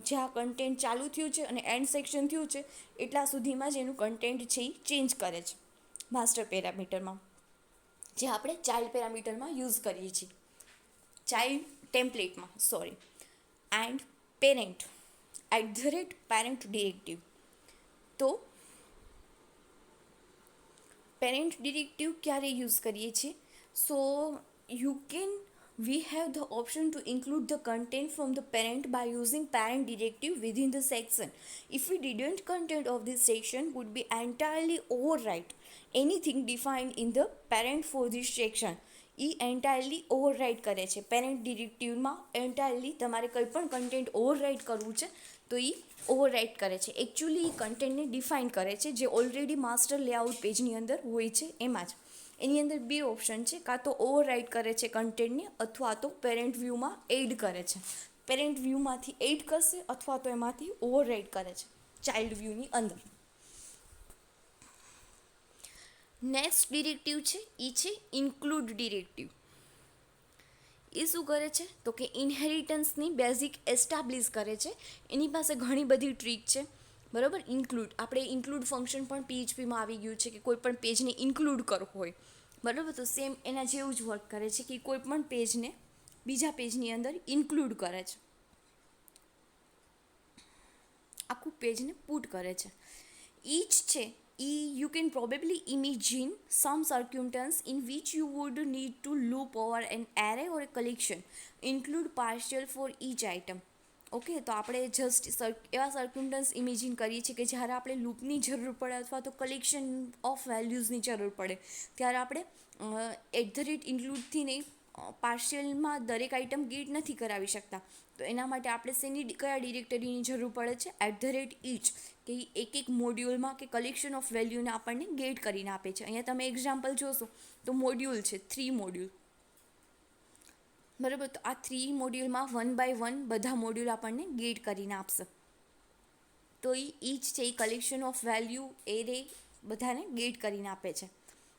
જ્યાં કન્ટેન્ટ ચાલુ થયું છે અને એન્ડ સેક્શન થયું છે એટલા સુધીમાં જ એનું કન્ટેન્ટ છે એ ચેન્જ કરે છે માસ્ટર પેરામીટરમાં, જે આપણે ચાઇલ્ડ પેરામીટરમાં યુઝ કરીએ છીએ, ચાઇલ્ડ ટેમ્પલેટમાં, sorry. And parent @parent directive. તો પેરેન્ટ ડિરેક્ટિવ ક્યારે યુઝ કરીએ છીએ? So we have the option to include the content from the parent by using parent directive within the section. If we didn't, content of this section would be entirely overwrite anything defined in the parent for this section. એ એન્ટાયરલી ઓવરરાઇટ કરે છે. પેરેન્ટ ડિરેક્ટિવમાં એન્ટાયરલી તમારે કંઈ પણ કન્ટેન્ટ ઓવરરાઇટ કરવું છે તો એ ઓવરરાઇટ કરે છે. એકચ્યુઅલી એ કન્ટેન્ટને ડિફાઇન કરે છે જે ઓલરેડી માસ્ટર લેઆઉટ પેજની અંદર હોય છે એમાં જ. એની અંદર બે ઓપ્શન છે, કાં તો ઓવરરાઇટ કરે છે કન્ટેન્ટને, અથવા તો પેરેન્ટ વ્યૂમાં એડ કરે છે. પેરેન્ટ વ્યૂમાંથી એડ કરશે અથવા તો એમાંથી ઓવરરાઇટ કરે છે ચાઇલ્ડ વ્યૂની અંદર. નેક્સ્ટ ડિરેક્ટિવ છે એ છે ઇન્ક્લુડ ડિરેક્ટિવ. એ શું કરે છે તો કે ઇનહેરિટન્સની બેઝિક એસ્ટાબ્લિશ કરે છે. એની પાસે ઘણી બધી ટ્રીક છે, બરાબર. ઇન્ક્લુડ, આપણે ઇન્ક્લુડ ફંક્શન પણ PHPમાં આવી ગયું છે કે કોઈ પણ પેજને ઇન્ક્લુડ કરવું હોય બરાબર. તો સેમ એના જેવું જ વર્ક કરે છે કે કોઈ પણ પેજને બીજા પેજની અંદર ઇન્ક્લુડ કરે છે, આખું પેજને પુટ કરે છે. ઈચ છે you can probably imagine some circumstance in which you would need to loop over an array or a collection, include partial for each item. Okay, તો આપણે જસ્ટ એવા સર્ક્યુમટન્સ ઇમેજિન કરીએ છીએ કે જ્યારે આપણે લૂપની જરૂર પડે અથવા તો કલેક્શન ઓફ વેલ્યુઝની જરૂર પડે ત્યારે આપણે @ઇન્ક્લુડથી નહીં, પાર્શિયલમાં દરેક આઇટમ ગેટ નથી કરાવી શકતા. તો એના માટે આપણે કયા ડિરેક્ટરીની જરૂર પડે છે? @each, કે એક એક મોડ્યુલમાં કે કલેક્શન ઓફ વેલ્યુને આપણને ગેટ કરીને આપે છે. અહીંયા તમે એક્ઝામ્પલ જોશો તો મોડ્યુલ છે 3 મોડ્યુલ, બરાબર. તો આ 3 મોડ્યુલમાં 1 બાય 1 બધા મોડ્યુલ આપણને ગેટ કરીને આપશે. તો ઈચ છે એ કલેક્શન ઓફ વેલ્યુ એરે બધાને ગેટ કરીને આપે છે.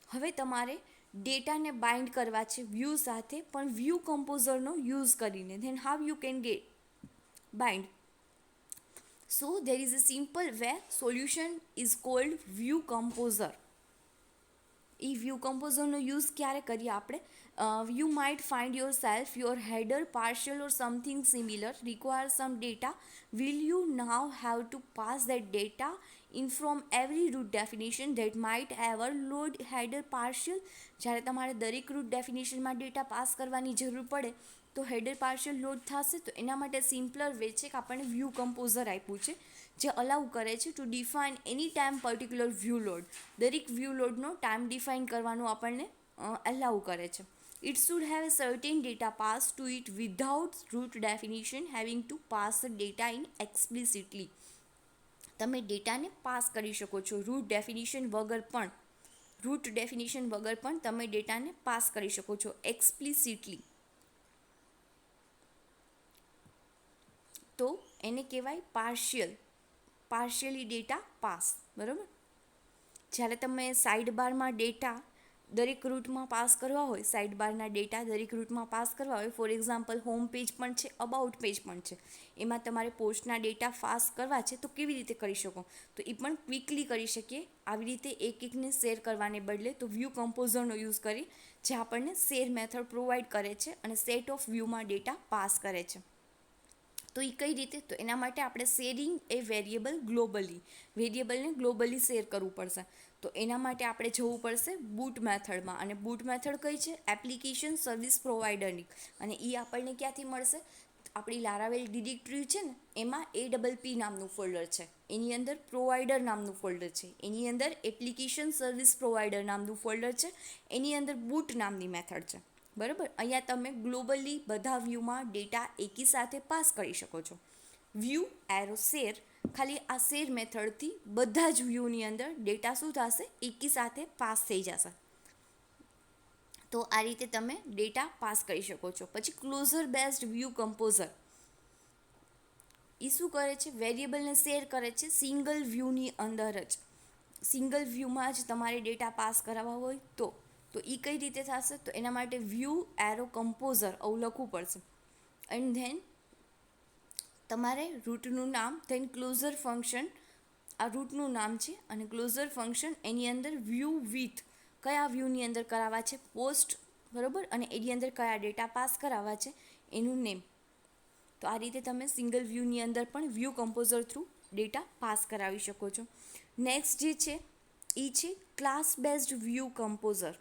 હવે તમારે ડેટાને બાઇન્ડ કરવા છે વ્યૂ સાથે, પણ વ્યૂ કમ્પોઝરનો યુઝ કરીને. Then how you can get bind? So there is a simple way. Solution is called view composer. એ વ્યૂ કમ્પોઝરનો યુઝ ક્યારે કરીએ આપણે? You might find yourself your header, partial or something similar requires some data. Will you now have to pass that data in from every root definition that might ever load header partial? જ્યારે તમારે દરેક રૂટ ડેફિનેશનમાં ડેટા પાસ કરવાની જરૂર પડે તો હેડર પાર્શિયલ લોડ થશે. તો એના માટે સિમ્પલર વે છે કે આપણને વ્યૂ કમ્પોઝર આપ્યું છે જે અલાઉ કરે છે ટુ ડિફાઇન એની ટાઈમ પર્ટિક્યુલર વ્યૂ લોડ. દરેક વ્યૂ લોડનો ટાઈમ ડિફાઇન કરવાનું આપણને અલાઉ કરે છે. It should have a certain data passed to it without root definition having to pass the data in explicitly. તમે ડેટાને પાસ કરી શકો છો રૂટ ડેફિનેશન વગર પણ તમે ડેટાને પાસ કરી શકો છો એક્સપ્લિસિટલી. તો એને કહેવાય પાર્શિયલી ડેટા પાસ, બરાબર. જ્યારે તમે સાઇડ બારમાં ડેટા દરેક રૂટમાં પાસ કરવા હોય, સાઇડ બારના ડેટા દરેક રૂટમાં પાસ કરવા હોય, ફોર એક્ઝામ્પલ હોમ પેજ પણ છે, અબાઉટ પેજ પણ છે, એમાં તમારે પોસ્ટના ડેટા પાસ કરવા છે તો કેવી રીતે કરી શકો? તો એ પણ ક્વિકલી કરી શકીએ આવી રીતે એકને શેર કરવાને બદલે. તો વ્યૂ કમ્પોઝરનો યુઝ કરી જે આપણને શેર મેથડ પ્રોવાઈડ કરે છે અને સેટ ઓફ વ્યૂમાં ડેટા પાસ કરે છે. તો એ કઈ રીતે? તો એના માટે આપણે શેરિંગ એ વેરિયેબલને ગ્લોબલી શેર કરવું પડશે. તો એના માટે આપણે જવું પડશે બૂટ મેથડમાં. અને બૂટ મેથડ કઈ છે? એપ્લિકેશન સર્વિસ પ્રોવાઈડરની. અને એ આપણને ક્યાંથી મળશે? આપણી લારાવેલ ડિરેક્ટરી છે ને એમાં APP નામનું ફોલ્ડર છે, એની અંદર પ્રોવાઈડર નામનું ફોલ્ડર છે, એની અંદર એપ્લિકેશન સર્વિસ પ્રોવાઈડર નામનું ફોલ્ડર છે, એની અંદર બૂટ નામની મેથડ છે, બરાબર. અહીંયા તમે ગ્લોબલી બધા વ્યૂમાં ડેટા એકી સાથે પાસ કરી શકો છો. વ્યૂ એરો શેર, ખાલી આ શેર મેથડથી બધા જ વ્યૂની અંદર ડેટા શું થશે? એકી સાથે પાસ થઈ જશે. તો આ રીતે તમે ડેટા પાસ કરી શકો છો. પછી ક્લોઝર બેઝડ વ્યૂ કમ્પોઝર એ શું કરે છે? વેરિયેબલને શેર કરે છે સિંગલ વ્યૂની અંદર જ. સિંગલ વ્યૂમાં જ તમારે ડેટા પાસ કરાવવા હોય તો એ કઈ રીતે થશે? તો એના માટે વ્યૂ એરો કમ્પોઝર આવું લખવું પડશે. એન્ડ ધેન તમારે રૂટનું નામ, ધેન ક્લોઝર ફંક્શન, આ રૂટનું નામ છે અને ક્લોઝર ફંક્શન એની અંદર વ્યૂ વિથ કયા વ્યૂની અંદર કરાવવા છે? પોસ્ટ, બરાબર. અને એની અંદર કયા ડેટા પાસ કરાવવા છે? એનું નેમ. તો આ રીતે તમે સિંગલ વ્યૂની અંદર પણ view composer through data pass કરાવી શકો છો. નેક્સ્ટ જે છે એ છે class based view composer.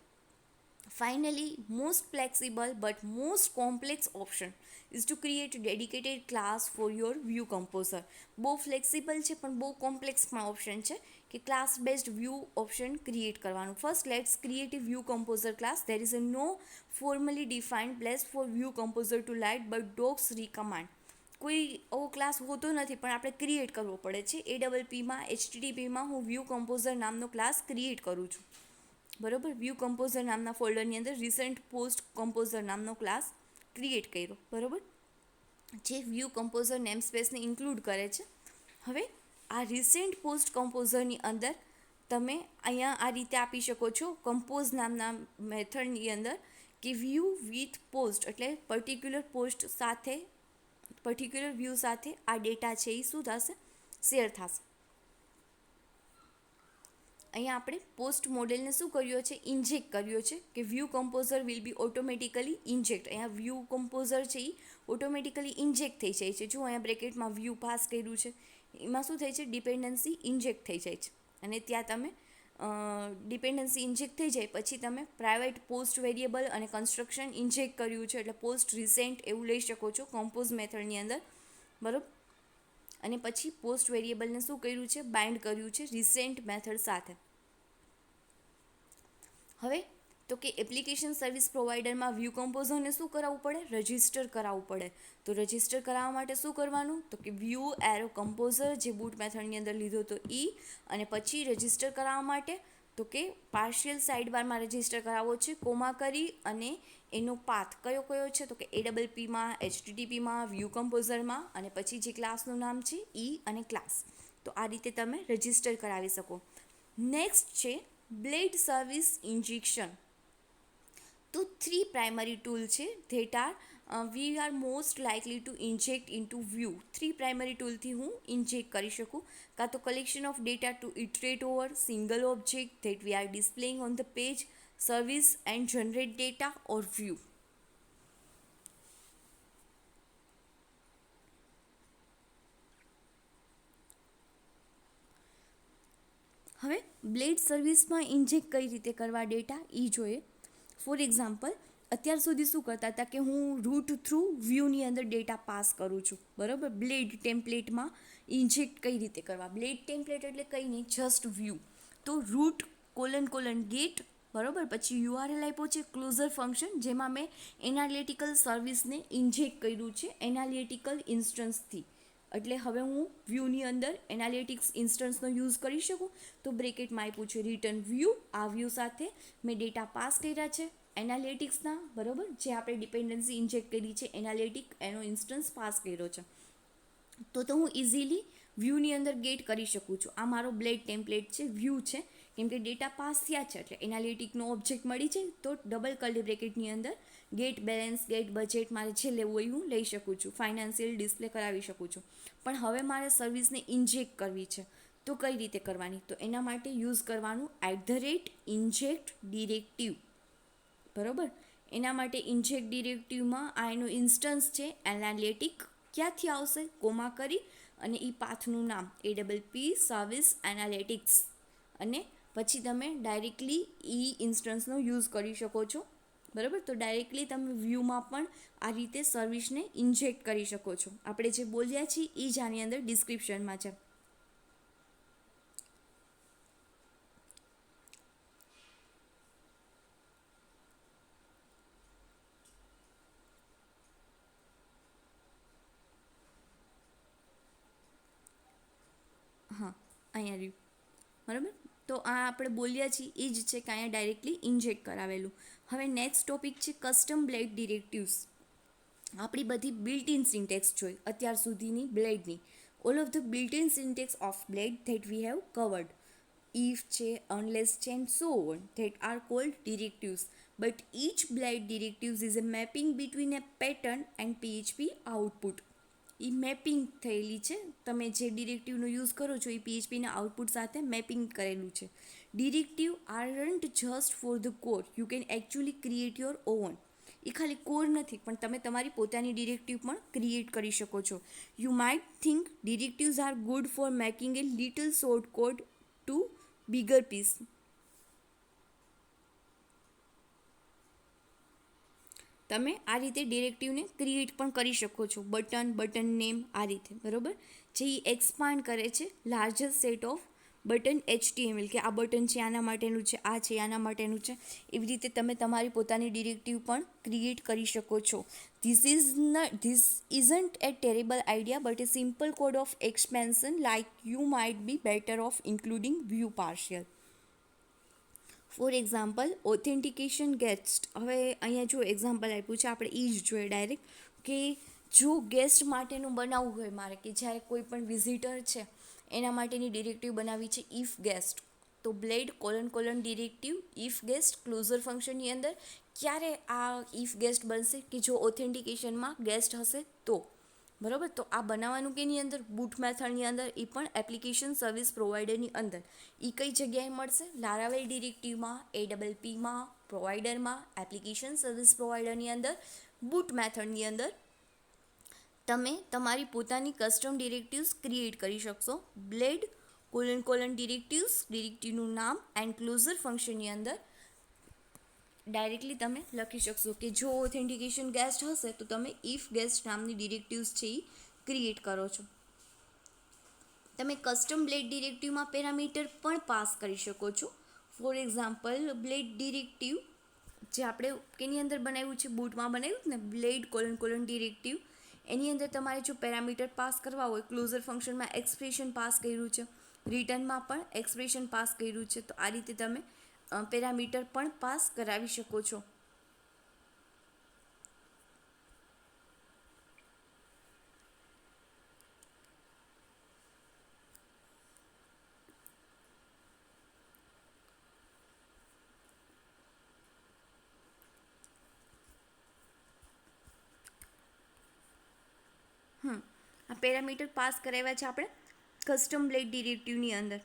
Finally, most flexible but most complex option is to create a dedicated class for your view composer. બહુ ફ્લેક્સિબલ છે પણ બહુ કોમ્પ્લેક્સ પણ ઓપ્શન છે કે class based view option create કરવાનું. First let's create a view composer class. There is a no formally defined place for view composer to light but docs recommend. કોઈ એવો ક્લાસ હોતો નથી પણ આપણે ક્રિએટ કરવો પડે છે. APPમાં HTTPમાં હું વ્યૂ કમ્પોઝર નામનો ક્લાસ ક્રિએટ કરું છું, બરાબર. વ્યૂ કમ્પોઝર નામના ફોલ્ડરની અંદર રિસેન્ટ પોસ્ટ કમ્પોઝર નામનો ક્લાસ ક્રિએટ કર્યો, બરાબર, જે વ્યૂ કમ્પોઝર નેમ સ્પેસને ઇન્ક્લુડ કરે છે. હવે આ રિસેન્ટ પોસ્ટ કમ્પોઝરની અંદર તમે અહીંયા આ રીતે આપી શકો છો કમ્પોઝ નામના મેથડની અંદર કે વ્યૂ વિથ પોસ્ટ, એટલે પર્ટિક્યુલર વ્યૂ સાથે આ ડેટા છે એ શું થશે? શેર થશે. અહીંયા આપણે પોસ્ટ મોડેલને શું કર્યો છે, ઇન્જેક્ટ કર્યો છે કે view composer will be automatically inject. અહીંયા વ્યૂ કમ્પોઝર છે એ ઓટોમેટિકલી ઇન્જેક્ટ થઈ જાય છે. જો અહીંયા બ્રેકેટમાં વ્યૂ પાસ કર્યું છે, એમાં શું થાય છે, ડિપેન્ડન્સી ઇન્જેક્ટ થઈ જાય છે. અને ત્યાં તમે ડિપેન્ડન્સી ઇન્જેક્ટ થઈ જાય પછી તમે પ્રાઇવેટ પોસ્ટ વેરિયેબલ અને કન્સ્ટ્રક્શન ઇન્જેક્ટ કર્યું છે એટલે પોસ્ટ રિસેન્ટ એવું લઈ શકો છો કમ્પોઝ મેથડની અંદર, બરાબર. અને પછી પોસ્ટ વેરિયેબલને શું કર્યું છે, બાઇન્ડ કર્યું છે રિસેન્ટ મેથડ સાથે. હવે તો કે એપ્લિકેશન સર્વિસ પ્રોવાઈડરમાં વ્યૂ કમ્પોઝરને શું કરાવવું પડે, રજિસ્ટર કરાવવું પડે. તો રજિસ્ટર કરાવવા માટે શું કરવાનું, તો કે વ્યૂ એરો કમ્પોઝર જે બૂટ મેથડની અંદર લીધો તો એ, અને પછી રજિસ્ટર કરાવવા માટે તો કે પાર્શિયલ સાઇડબારમાં રજિસ્ટર કરાવવો છે, કોમા કરી, અને એનો પાથ કયો કયો છે, તો કે APPમાં, HTTPમાં, વ્યૂ કમ્પોઝરમાં, અને પછી જે ક્લાસનું નામ છે અને ક્લાસ. તો આ રીતે તમે રજિસ્ટર કરાવી શકો. નેક્સ્ટ છે બ્લેડ સર્વિસ ઇન્જેક્શન. તો 3 પ્રાઇમરી ટૂલ છે that are we are most likely to inject into view. 3 primary ટૂલથી હું ઇન્જેક્ટ કરી શકું. કાં તો collection of data to iterate over single object that we are displaying on the page, service and generate data or view. હવે બ્લેડ સર્વિસમાં ઇન્જેક્ટ કઈ રીતે કરવા ડેટા એ જોઈએ. ફોર એક્ઝામ્પલ, અત્યાર સુધી શું કરતા હતા કે હું રૂટ થ્રુ વ્યૂની અંદર ડેટા પાસ કરું છું, બરાબર. બ્લેડ ટેમ્પલેટમાં ઇન્જેક્ટ કઈ રીતે કરવા, બ્લેડ ટેમ્પલેટ એટલે કંઈ નહીં, જસ્ટ વ્યૂ. તો રૂટ ::ગેટ, બરાબર. પછી URL આપ્યો છે ક્લોઝર ફંક્શન, જેમાં મેં એનાલિટિકલ સર્વિસને ઇન્જેક્ટ કર્યું છે એનાલિટિકલ ઇન્સ્ટન્સથી. એટલે હવે હું વ્યૂની અંદર એનાલિટિક્સ ઇન્સ્ટન્સનો યુઝ કરી શકું. તો બ્રેકેટમાં આપ્યું છે રિટર્ન વ્યૂ. આ વ્યૂ સાથે મેં ડેટા પાસ કર્યા છે એનાલિટિક્સના, બરાબર. જે આપણે ડિપેન્ડન્સી ઇન્જેક્ટ કરી છે એનાલિટિક, એનો ઇન્સ્ટન્સ પાસ કર્યો છે. તો હું ઇઝીલી વ્યૂની અંદર ગેટ કરી શકું છું. આ મારો બ્લેડ ટેમ્પલેટ છે, વ્યૂ છે, કેમ કે ડેટા પાસ થયા છે એટલે એનાલિટિકનો ઓબ્જેક્ટ મળી છે. તો ડબલ કર્લી બ્રેકેટની અંદર ગેટ બેલેન્સ, ગેટ બજેટ, મારે જે લેવું હોય હું લઈ શકું છું, ફાઇનાન્શિયલ ડિસ્પ્લે કરાવી શકું છું. પણ હવે મારે સર્વિસને ઇન્જેક્ટ કરવી છે, તો કઈ રીતે કરવાની, તો એના માટે યુઝ કરવાનું @inject ડિરેક્ટિવ, બરાબર. એના માટે ઇન્જેક્ટ ડિરેક્ટિવમાં આ એનો ઇન્સ્ટન્સ છે એનાલિટિક, ક્યાંથી આવશે, કોમા કરી, અને એ પાથનું નામ APP સર્વિસ એનાલિટિક્સ, અને પછી તમે ડાયરેક્ટલી ઇન્સ્ટન્સનો યુઝ કરી શકો છો, બરાબર. તો ડાયરેક્ટલી તમે વ્યૂમાં પણ આ રીતે સર્વિસને ઇન્જેક્ટ કરી શકો છો. આપણે જે બોલ્યા છીએ એ જ આની અંદર ડિસ્ક્રિપ્શનમાં છે. હા, અહીંયા રહ્યું, બરાબર. તો આ આપણે બોલ્યા છીએ એ જ છે કે અહીંયા ડાયરેક્ટલી ઇન્જેક્ટ કરાવેલું. હવે નેક્સ્ટ ટોપિક છે કસ્ટમ બ્લેડ ડિરેક્ટિવ્સ. આપણી બધી બિલ્ટ ઇન સિન્ટેક્સ જોઈ અત્યાર સુધીની બ્લેડની. All of the built in syntax of blade that we have covered. If છે, અનલેસ છે, and so on that are called directives. But each blade directives is a mapping between a pattern and PHP output. A mapping થયેલી છે, તમે જે ડિરેક્ટિવનો યુઝ કરો છો એ PHPના આઉટપુટ સાથે મેપિંગ કરેલું છે. Directive aren't just for the core, you can actually create your own. એ ખાલી કોર નથી, પણ તમે તમારી પોતાની ડિરેક્ટિવ પણ ક્રિએટ કરી શકો છો. You might think directives are good for making a little short code to bigger piece. તમે આ રીતે ડિરેક્ટિવને ક્રિએટ પણ કરી શકો છો, બટન નેમ આ રીતે, બરાબર. જે એક્સપાન્ડ કરે છે larger set of button HTML, કે આ બટન છે આના માટેનું છે, આ છે આના માટેનું છે. એવી રીતે તમે તમારી પોતાની ડિરેક્ટિવ પણ ક્રિએટ કરી શકો છો. This isn't a terrible idea but a simple code of expansion like you might be better of including view partial. For example, authentication guest. હવે અહીંયા જો એક્ઝામ્પલ આપ્યું છે, આપણે એ જ જોઈએ ડાયરેક્ટ, કે જો ગેસ્ટ માટેનું બનાવવું હોય મારે, કે જ્યારે કોઈ પણ વિઝિટર છે એના માટેની ડિરેક્ટિવ બનાવી છે ઇફ ગેસ્ટ. તો blade : directive if guest closure ફંક્શનની અંદર ક્યારે આ ઇફ ગેસ્ટ બનશે, કે જો ઓથેન્ટિકેશનમાં ગેસ્ટ હશે તો. બરાબર. તો આ બનાવવાનું કેની અંદર, બૂટ મેથડની અંદર, એ પણ એપ્લિકેશન સર્વિસ પ્રોવાઈડરની અંદર. એ કઈ જગ્યાએ મળશે? લારાવેલ ડિરેક્ટિવમાં, APPમાં, પ્રોવાઈડરમાં, એપ્લિકેશન સર્વિસ પ્રોવાઈડરની અંદર, બૂટ મેથડની અંદર તમે તમારી પોતાની કસ્ટમ ડિરેક્ટિવ્સ ક્રિએટ કરી શકશો. બ્લેડ ડિરેક્ટિવનું નામ એન્ડ ક્લોઝર ફંક્શનની અંદર ડાયરેક્ટલી તમે લખી શકશો કે જો ઓથેન્ટિકેશન ગેસ્ટ હશે તો તમે ઇફ ગેસ્ટ નામની ડિરેક્ટિવ્સ છે એ ક્રિએટ કરો છો. તમે કસ્ટમ બ્લેડ ડિરેક્ટિવમાં પેરામીટર પણ પાસ કરી શકો છો. ફોર એક્ઝામ્પલ, બ્લેડ ડિરેક્ટિવ જે આપણે કેની અંદર બનાવ્યું છે, બૂટમાં બનાવ્યું ને, બ્લેડ : ડિરેક્ટિવ, એની અંદર તમારે જો પેરામીટર પાસ કરવા હોય, ક્લોઝર ફંક્શનમાં એક્સપ્રેશન પાસ કર્યું છે, રિટર્નમાં પણ એક્સપ્રેશન પાસ કર્યું છે, તો આ રીતે તમે પેરામીટર પણ પાસ કરાવી શકો છો. આ પેરામીટર પાસ કરાવ્યા છે આપણે કસ્ટમ બ્લેડ ડિરેક્ટિવની અંદર.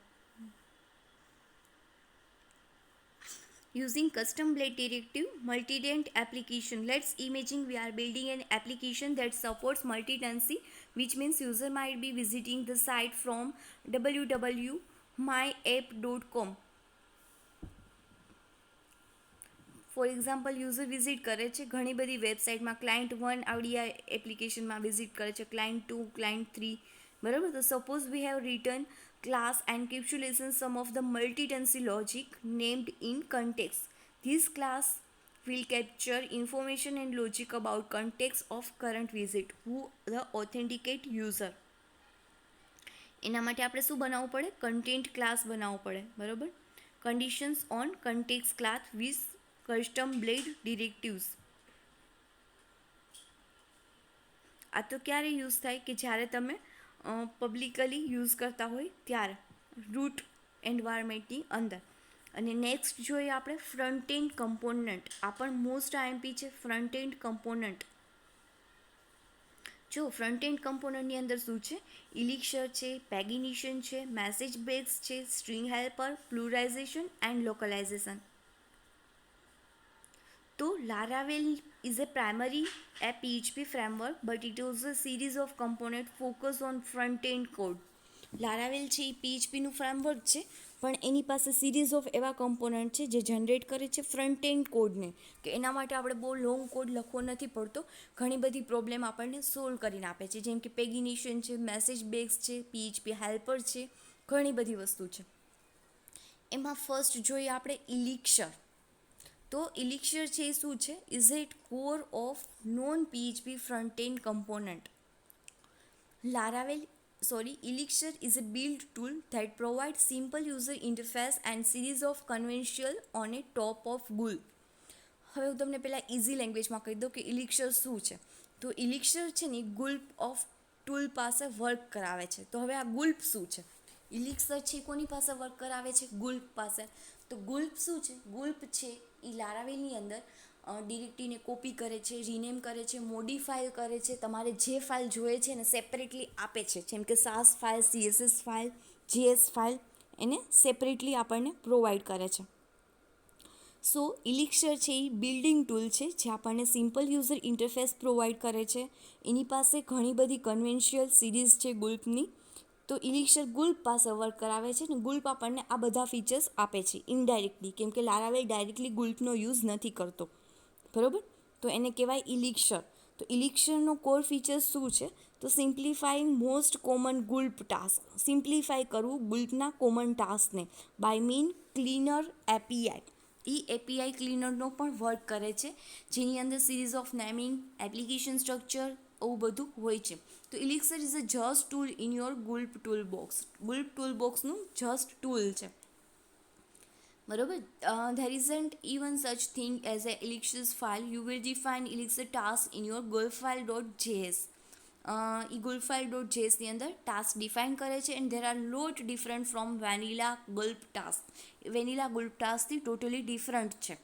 Using custom blade directive multi-tenant application. Let's imagine we are building an application that supports multi-tenancy, which means user might be visiting the site from www.myapp.com. For example, user visit કરે છે ઘણી બધી વેબસાઇટમાં, ક્લાયન્ટ 1 આવડી આ એપ્લિકેશનમાં વિઝિટ કરે છે, ક્લાયન્ટ 2, ક્લાયન્ટ 3, બરાબર. તો suppose we have return class encapsulation some of the multi-tenancy logic named in context. This class will capture information and logic about context of current visit who the authenticate user. એના માટે આપણે શું બનાવવું પડે? કન્ટેન્ટ ક્લાસ બનાવવું પડે, બરાબર. Conditions on context class with custom blade ડિરેક્ટિવ્સ. આ તો ક્યારે યુઝ થાય કે જ્યારે તમે પબ્લિકલી યુઝ કરતા હોય ત્યારે, રૂટ એન્વાયરમેન્ટની અંદર. અને નેક્સ્ટ જોઈએ આપણે ફ્રન્ટ એન્ડ કમ્પોનન્ટ. આ પણ મોસ્ટ આઈએમપી છે, ફ્રન્ટ એન્ડ કમ્પોનન્ટ. જો ફ્રન્ટ એન્ડ કમ્પોનન્ટની અંદર શું છે? ઇલિક્સર છે, પેગિનિશન છે, મેસેજ બેગ્સ છે, સ્ટ્રિંગ હેલ્પર, પ્લુરાઇઝેશન એન્ડ લોકલાઇઝેશન. તો Laravel is a primary a PHP framework, but it was a series of components focused on front-end code. Laravel છે એ PHPનું ફ્રેમવર્ક છે, પણ એની પાસે સિરીઝ ઓફ એવા કમ્પોનન્ટ છે જે જનરેટ કરે છે ફ્રન્ટ એન્ડ કોડને, કે એના માટે આપણે બહુ લોંગ કોડ લખવો નથી પડતો, ઘણી બધી પ્રોબ્લેમ આપણને સોલ્વ કરીને આપે છે, જેમ કે પેગિનિશન છે, મેસેજ બેગ્સ છે, PHP હેલ્પર છે, ઘણી બધી વસ્તુ છે. એમાં ફર્સ્ટ જોઈએ આપણે ઇલિક્સર. તો ઇલિક્સર છે એ શું છે? Is it core of non PHP front end component. Elixir is a build tool that provides simple user interface and series of conventional on a top of Gulp. હવે હું તમને પહેલાં ઇઝી લેંગ્વેજમાં કહી દઉં કે ઇલિક્સર શું છે. તો ઇલિક્સર છે ને ગુલ્પ ઓફ ટૂલ પાસે વર્ક કરાવે છે. તો હવે આ ગુલ્પ શું છે? ઇલિક્સર છે કોની પાસે વર્ક કરાવે છે? ગુલ્પ પાસે. તો ગુલ્પ શું છે? ગુલ્પ છે એ લારાવેલની અંદર ડિરેક્ટરીને કોપી કરે છે, રિનેમ કરે છે, મોડિફાય કરે છે, તમારે જે ફાઇલ જોઈએ છે એને સેપરેટલી આપે છે, જેમ કે Sass file, CSS file, JS file, એને સેપરેટલી આપણને પ્રોવાઈડ કરે છે. સો ઇલિક્સર છે એ બિલ્ડિંગ ટૂલ છે જે આપણને સિમ્પલ યુઝર ઇન્ટરફેસ પ્રોવાઈડ કરે છે. એની પાસે ઘણી બધી કન્વેન્શિયલ સિરીઝ છે ગુલ્પની. તો ઇલિક્સર ગુલ્પ પાસે વર્ક કરાવે છે ને ગુલ્પ આપણને આ બધા ફીચર્સ આપે છે ઇનડાયરેક્ટલી, કેમ કે લારાવેલ ડાયરેક્ટલી ગુલ્પનો યુઝ નથી કરતો, બરાબર. તો એને કહેવાય ઇલિક્સર. તો ઇલિક્સરનો કોર ફીચર શું છે? તો simplifying most common Gulp task. Simplify કરવું ગુલ્પના કોમન ટાસ્કને બાય મીન ક્લીનર એપીઆઈ. એ એપીઆઈ ક્લીનરનો પણ વર્ક કરે છે, જેની અંદર series of naming, application structure, એવું બધું હોય છે. તો Elixir is a just tool in your Gulp tool box. Gulp tool બોક્સનું જસ્ટ ટૂલ છે, બરોબર. There isn't even such thing as a Elixir file. You will define Elixir task in your gulpfile.js. A gulpfile.js ની અંદર ટાસ્ક ડિફાઇન કરે છે and there are lot different from vanilla Gulp task. Vanilla Gulp ટાસ્કથી ટોટલી ડિફરન્ટ છે,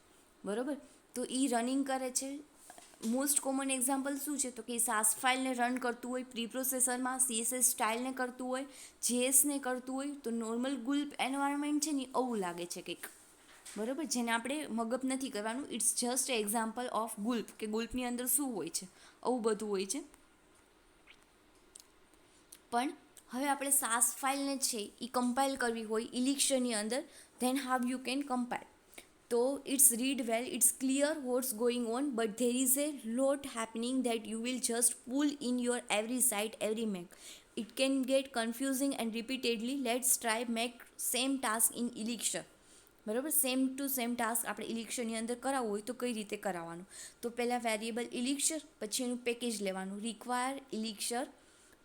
બરાબર. તો એ રનિંગ કરે છે મોસ્ટ કોમન એક્ઝામ્પલ શું છે તો કે સાસ ફાઇલને રન કરતું હોય પ્રી પ્રોસેસરમાં, CSS સ્ટાઇલને કરતું હોય, JSને કરતું હોય, તો નોર્મલ ગુલ્પ એન્વાયરમેન્ટ છે ને આવું લાગે છે કંઈક, બરાબર, જેને આપણે મગઅપ નથી કરવાનું. ઇટ્સ જસ્ટ એક્ઝામ્પલ ઓફ ગુલ્પ, કે ગુલ્પની અંદર શું હોય છે, આવું બધું હોય છે. પણ હવે આપણે સાસ ફાઇલને છે એ કમ્પાઇલ કરવી હોય ઇલિક્શરની અંદર, then how you can compile. તો it's read well, it's clear what's going on, but there is a lot happening that you will just pull in your every site, every make. It can get confusing and repeatedly. Let's try make same task in Elixir. બરાબર, સેમ ટુ સેમ ટાસ્ક આપણે ઇલિક્શરની અંદર કરાવવું હોય તો કઈ રીતે કરાવવાનું. તો પહેલાં વેરિયેબલ ઇલિક્શર, પછી એનું પેકેજ લેવાનું, રિક્વાયર ઇલિક્શર,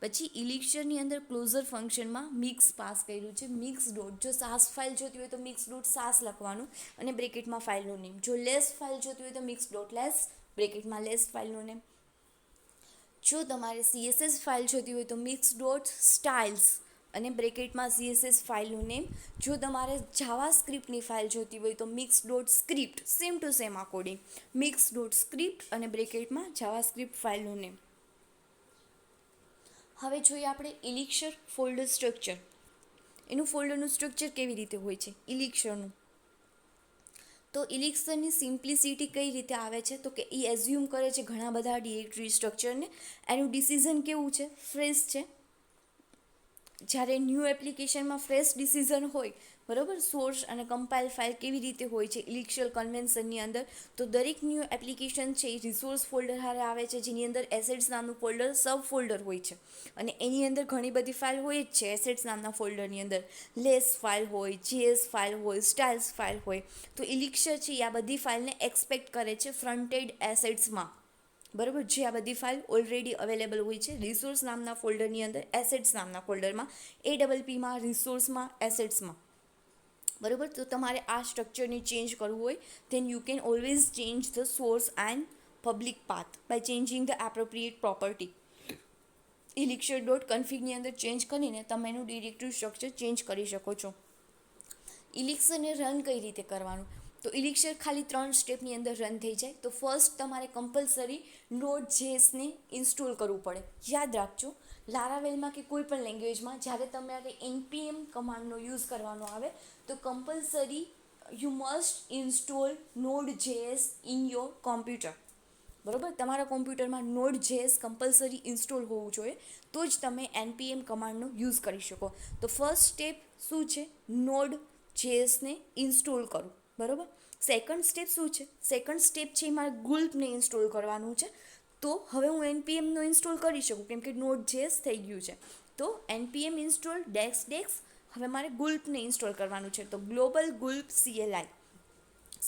પછી ઇલિક્શરની અંદર ક્લોઝર ફંક્શનમાં મિક્સ પાસ કર્યું છે, મિક્સ ડોટ. જો સાસ ફાઇલ જોતી હોય તો મિક્સ ડોટ સાસ લખવાનું અને બ્રેકેટમાં ફાઇલનું નેમ. જો લેસ ફાઇલ જોતી હોય તો મિક્સ ડોટ લેસ, બ્રેકેટમાં લેસ ફાઇલનું નેમ. જો તમારે CSS ફાઇલ જોતી હોય તો મિક્સ ડોટ સ્ટાઇલ્સ અને બ્રેકેટમાં CSS ફાઇલનું નેમ. જો તમારે જાવા સ્ક્રિપ્ટની ફાઇલ જોતી હોય તો mix dot script, same to same આ કોડિંગ, મિક્સ ડોટ સ્ક્રિપ્ટ અને બ્રેકેટમાં જાવા સ્ક્રિપ્ટ ફાઇલનું નેમ. હવે જોઈએ આપણે ઇલિક્શર ફોલ્ડર સ્ટ્રક્ચર. એનું ફોલ્ડરનું સ્ટ્રક્ચર કેવી રીતે હોય છે ઇલિક્શરનું. તો ઇલિક્શરની સિમ્પ્લિસિટી કઈ રીતે આવે છે તો કે એ એઝ્યુમ કરે છે ઘણા બધા ડિરેક્ટરી સ્ટ્રક્ચરને. એનું ડિસિઝન કેવું છે, ફ્રેશ છે. જ્યારે ન્યૂ એપ્લિકેશનમાં ફ્રેશ ડિસિઝન હોય, બરાબર, સોર્સ અને કમ્પાઇલ ફાઇલ કેવી રીતે હોય છે ઇલિક્શર કન્વેન્શનની અંદર. તો દરેક ન્યૂ એપ્લિકેશન છે એ રિસોર્સ ફોલ્ડર હારે આવે છે, જેની અંદર એસેટ્સ નામનું ફોલ્ડર સબ ફોલ્ડર હોય છે. અને એની અંદર ઘણી બધી ફાઇલ હોય જ છે. એસેટ્સ નામના ફોલ્ડરની અંદર લેસ ફાઇલ હોય, JS ફાઇલ હોય, સ્ટાઇલ્સ ફાઇલ હોય. તો ઇલિક્શર છે એ આ બધી ફાઇલને એક્સપેક્ટ કરે છે ફ્રન્ટેડ એસેટ્સમાં, બરાબર, જે આ બધી ફાઇલ ઓલરેડી અવેલેબલ હોય છે રિસોર્સ નામના ફોલ્ડરની અંદર, એસેટ્સ નામના ફોલ્ડરમાં, APPમાં, રિસોર્સમાં, એસેટ્સમાં, બરાબર. તો તમારે આ સ્ટ્રક્ચરને ચેન્જ કરવું હોય then you can always change the source and public path by changing the appropriate property. elixir.config ની અંદર ચેન્જ કરીને તમે એનું ડિરેક્ટરી સ્ટ્રક્ચર ચેન્જ કરી શકો છો. ઇલિક્શરને રન કઈ રીતે કરવાનું, તો ઇલિક્શર ખાલી 3 સ્ટેપની અંદર રન થઈ જાય. તો ફર્સ્ટ તમારે કમ્પલસરી Node.jsને ઇન્સ્ટોલ કરવું પડે. યાદ રાખજો, લારાવેલમાં કે કોઈ પણ લેંગ્વેજમાં જ્યારે તમારે npm કમાન્ડનો યુઝ કરવાનો આવે તો compulsory you must install Node.js in your computer. બરાબર, તમારા કોમ્પ્યુટરમાં Node.js કમ્પલસરી ઇન્સ્ટોલ હોવું જોઈએ, તો જ તમે npm કમાન્ડનો યુઝ કરી શકો. તો ફર્સ્ટ સ્ટેપ શું છે, Node.jsને ઇન્સ્ટોલ કરું, બરાબર. સેકન્ડ સ્ટેપ શું છે, સેકન્ડ સ્ટેપ છે મારે ગુલ્પને ઇન્સ્ટોલ કરવાનું છે. તો હવે હું npmનો ઇન્સ્ટોલ કરી શકું કેમ કે Node.js થઈ ગયું છે. તો npm ઇન્સ્ટોલ dex હવે મારે ગુલ્પને ઇન્સ્ટોલ કરવાનું છે. તો ગ્લોબલ ગુલ્પ CLI,